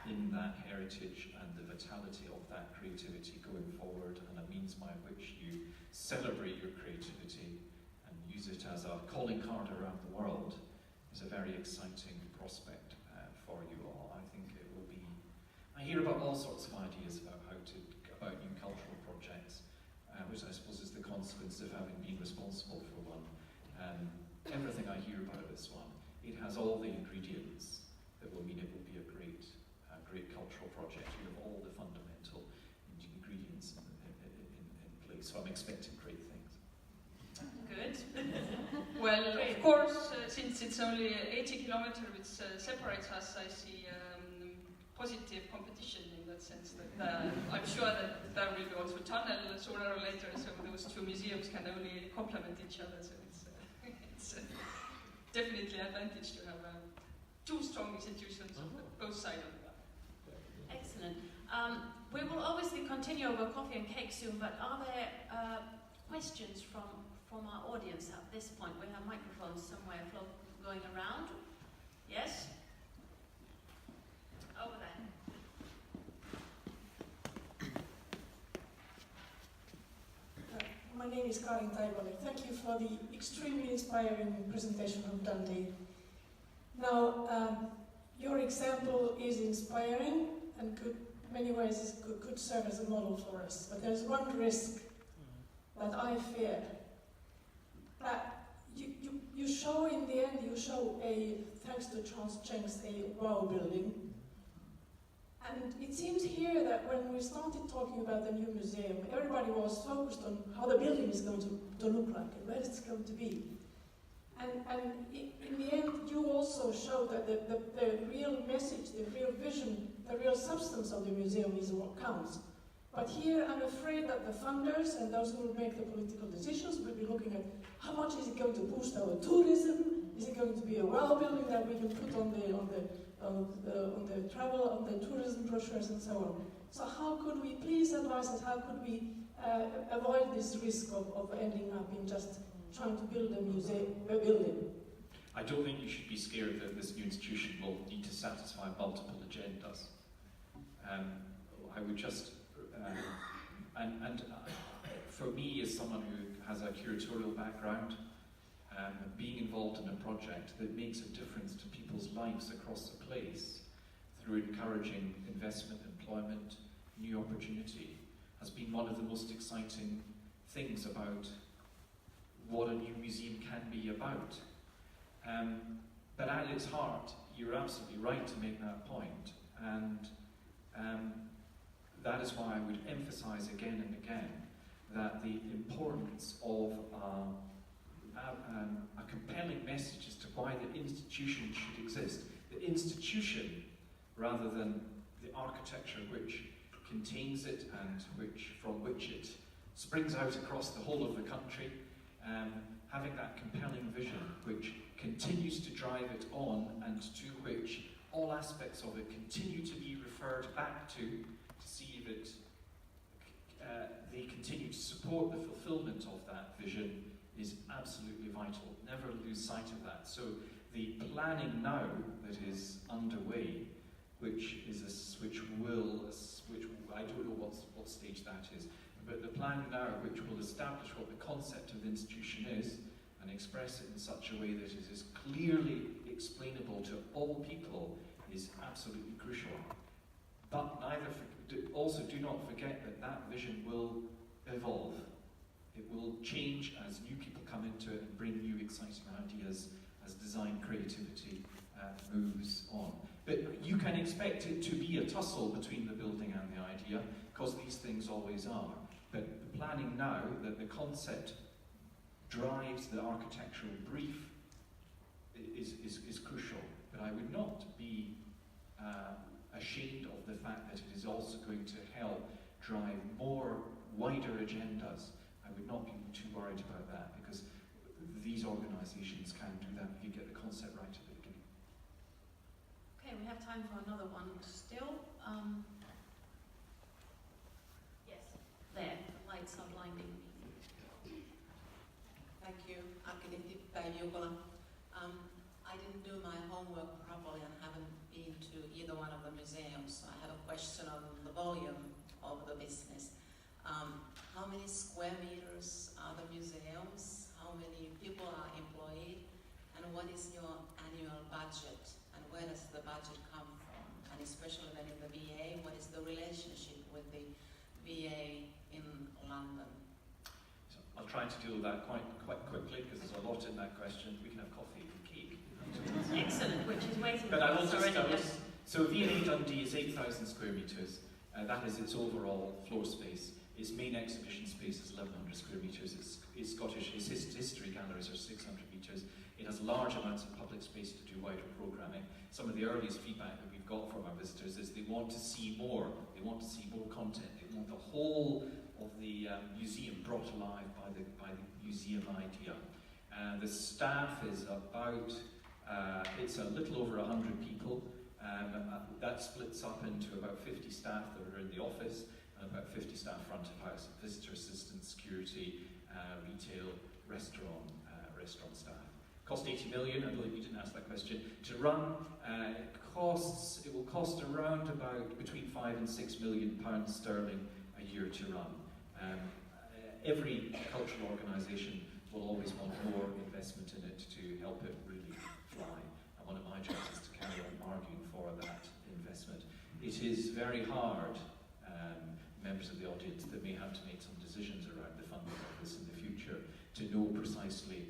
S2: in that heritage and the vitality of that creativity going forward, and a means by which you celebrate your creativity and use it as a calling card around the world is a very exciting prospect for you all. I think it will be. I hear about all sorts of ideas about about new cultural projects, which I suppose is the consequence of having been responsible for one. Everything I hear about this one, it has all the ingredients that will mean it will be a great cultural project. You have all the fundamental ingredients in place, so I'm expecting great things.
S5: Good.
S6: Well, of course, since it's only 80 kilometers which separates us, I see positive competition in that sense. That I'm sure that there will be also tunnel sooner or later, so those two museums can only complement each other. So it's definitely an advantage to have two strong institutions on both sides of the map.
S5: Excellent. We will obviously continue over coffee and cake soon, but are there questions from our audience at this point? We have microphones somewhere going around. Yes? Over there.
S7: My name is Karin Taivale. Thank you for the extremely inspiring presentation from Dundee. Now, your example is inspiring and could, in many ways, could serve as a model for us. But there's one risk that I fear. That you show, in the end, you show thanks to Charles Jenks, a wow building. And it seems here that when we started talking about the new museum, everybody was focused on how the building is going to look like and where it's going to be. And in the end, you also show that the real message, the real vision, the real substance of the museum is what counts. But here, I'm afraid that the funders and those who will make the political decisions will be looking at how much is it going to boost our tourism? Is it going to be a wow building that we can put on the travel, on the tourism brochures and so on? So how could we, please advise us, how could we avoid this risk of ending up in just trying to build a building?
S2: I don't think you should be scared that this new institution will need to satisfy multiple agendas. I would just, for me as someone who has a curatorial background, being involved in a project that makes a difference to people's lives across the place through encouraging investment, employment, new opportunity, has been one of the most exciting things about what a new museum can be about. But at its heart, you're absolutely right to make that point, and that is why I would emphasize again and again that the importance of a compelling message as to why the institution should exist. The institution, rather than the architecture which contains it and from which it springs out across the whole of the country, having that compelling vision which continues to drive it on and to which all aspects of it continue to be referred back to see that they continue to support the fulfillment of that vision is absolutely vital. Never lose sight of that. So the planning now that is underway, which I don't know what stage that is, but the planning now which will establish what the concept of the institution is and express it in such a way that it is clearly explainable to all people is absolutely crucial. But also do not forget that vision will evolve. It will change as new people come into it and bring new exciting ideas as design creativity moves on. But you can expect it to be a tussle between the building and the idea, because these things always are. But the planning now, that the concept drives the architectural brief, is crucial. But I would not be ashamed of the fact that it is also going to help drive more wider agendas, I would not be too worried about that, because these organisations can do that if you get the concept right at the beginning.
S5: Okay, we have time for another one still. Yes, there, the lights are blinding me.
S8: Thank you, Arkkitehtuurin Päivä. I didn't do my homework properly and haven't been to either one of the museums, so I have a question on the volume of the business. How many square meters are the museums? How many people are employed? And what is your annual budget? And where does the budget come from? And especially then in the VA, what is the relationship with the VA in London?
S2: So I'll try to deal with that quite quickly, because there's a lot in that question. We can have coffee and cake.
S5: Excellent, which is waiting
S2: But I will
S5: for us already.
S2: just so V&A Dundee is 8,000 square metres. That is its overall floor space. Its main exhibition space is 1,100 square metres. Its Scottish history galleries are 600 metres. It has large amounts of public space to do wider programming. Some of the earliest feedback that we've got from our visitors is they want to see more. They want to see more content. They want the whole of the museum brought alive by the museum idea. The staff is about, it's a little over 100 people. That splits up into about 50 staff that are in the office, and about 50 staff front of house, visitor assistants, security, retail, restaurant staff. Cost 80 million, I believe you didn't ask that question, to run. It will cost around about between 5 and 6 million pounds sterling a year to run. Every cultural organisation will always want more investment in it to help it really fly. And one of my jobs is to carry on arguing for that investment. It is very hard, members of the audience that may have to make some decisions around the funding of this in the future, to know precisely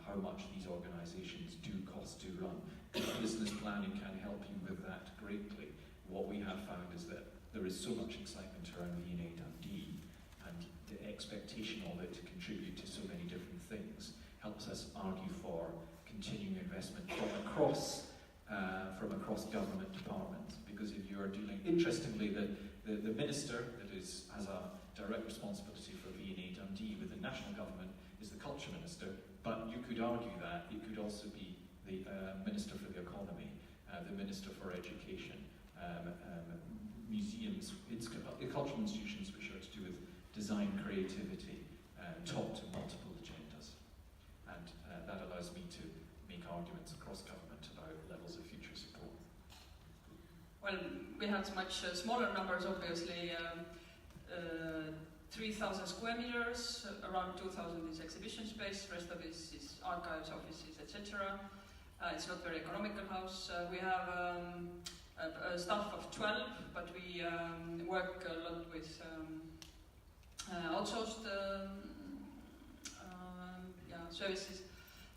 S2: how much these organisations do cost to run. Business planning can help you with that greatly. What we have found is that there is so much excitement around V&A Dundee, and the expectation of it to contribute to so many different things helps us argue for continuing investment from across government departments. Because if you are dealing, interestingly, the minister that has a direct responsibility for V&A Dundee with the national government is the culture minister, but you could argue that it could also be the minister for the economy, the minister for education, museums, cultural institutions which are to do with design creativity, talk to multiple agendas. And that allows me to make arguments across government about levels of future support.
S6: Well, we have much smaller numbers, obviously. 3,000 square meters, around 2,000 is exhibition space, rest of it is archives, offices, etc. It's not very economical house. We have a staff of 12, but we work a lot with outsourced services.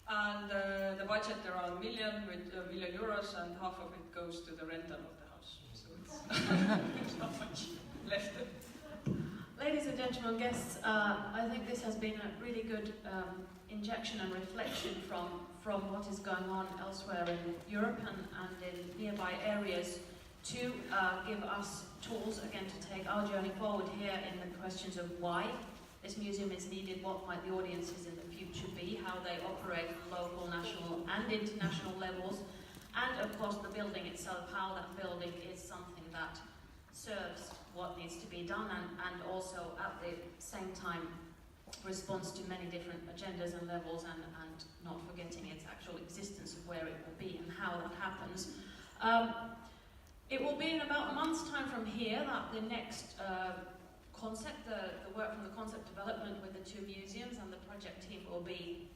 S6: And the budget around €1 million, and half of it goes to the rental of the house. So it's not much left.
S5: Ladies and gentlemen, guests, I think this has been a really good injection and reflection from what is going on elsewhere in Europe and in nearby areas to give us tools, again, to take our journey forward here in the questions of why this museum is needed, what might the audiences in the future be, how they operate at local, national and international levels, and of course the building itself, how that building is something that serves what needs to be done and also at the same time responds to many different agendas and levels and not forgetting its actual existence of where it will be and how that happens. It will be in about a month's time from here that the next concept, the work from the concept development with the two museums and the project team will be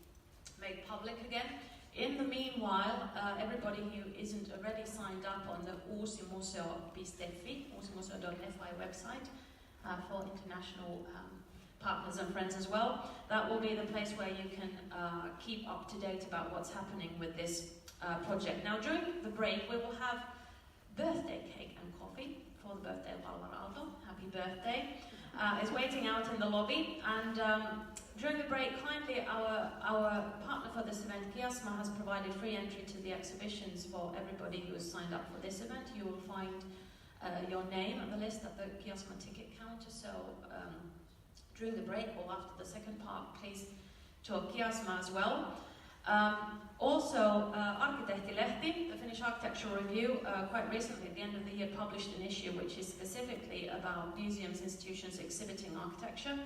S5: made public again. In the meanwhile, everybody who isn't already signed up on the uusimuseo.fi, uusimuseo.fi website for international partners and friends as well, that will be the place where you can keep up to date about what's happening with this project. Now, during the break, we will have birthday cake and coffee for the birthday of Alvarado. Happy birthday. Is waiting out in the lobby, and during the break, kindly our partner for this event, Kiasma, has provided free entry to the exhibitions for everybody who has signed up for this event. You will find your name on the list at the Kiasma ticket counter, so during the break or after the second part, please talk Kiasma as well. Also, Arkkitehtilehti, the Finnish Architecture Review, quite recently at the end of the year published an issue which is specifically about museums, institutions exhibiting architecture.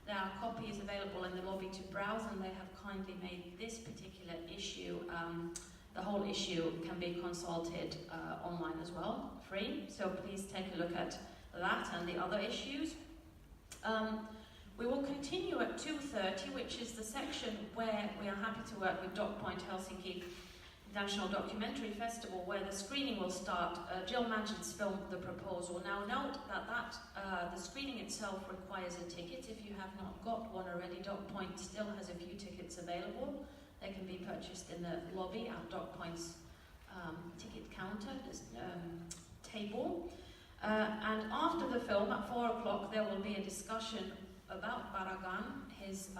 S5: There are copies available in the lobby to browse, and they have kindly made this particular issue, the whole issue can be consulted online as well, free, so please take a look at that and the other issues. We will continue at 2:30, which is the section where we are happy to work with DocPoint Helsinki International Documentary Festival, where the screening will start. Jill Manchin's film, The Proposal. Now note that the screening itself requires a ticket. If you have not got one already, DocPoint still has a few tickets available. They can be purchased in the lobby at DocPoint's ticket counter table. And after the film, at 4 o'clock, there will be a discussion about Baragan, his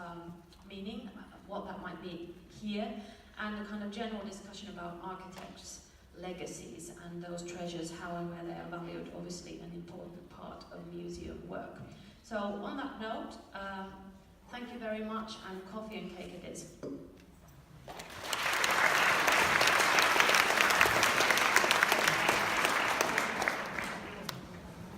S5: meaning, what that might be here, and a kind of general discussion about architects' legacies and those treasures, how and where they are valued, obviously an important part of museum work. So on that note, thank you very much, and coffee and cake it is.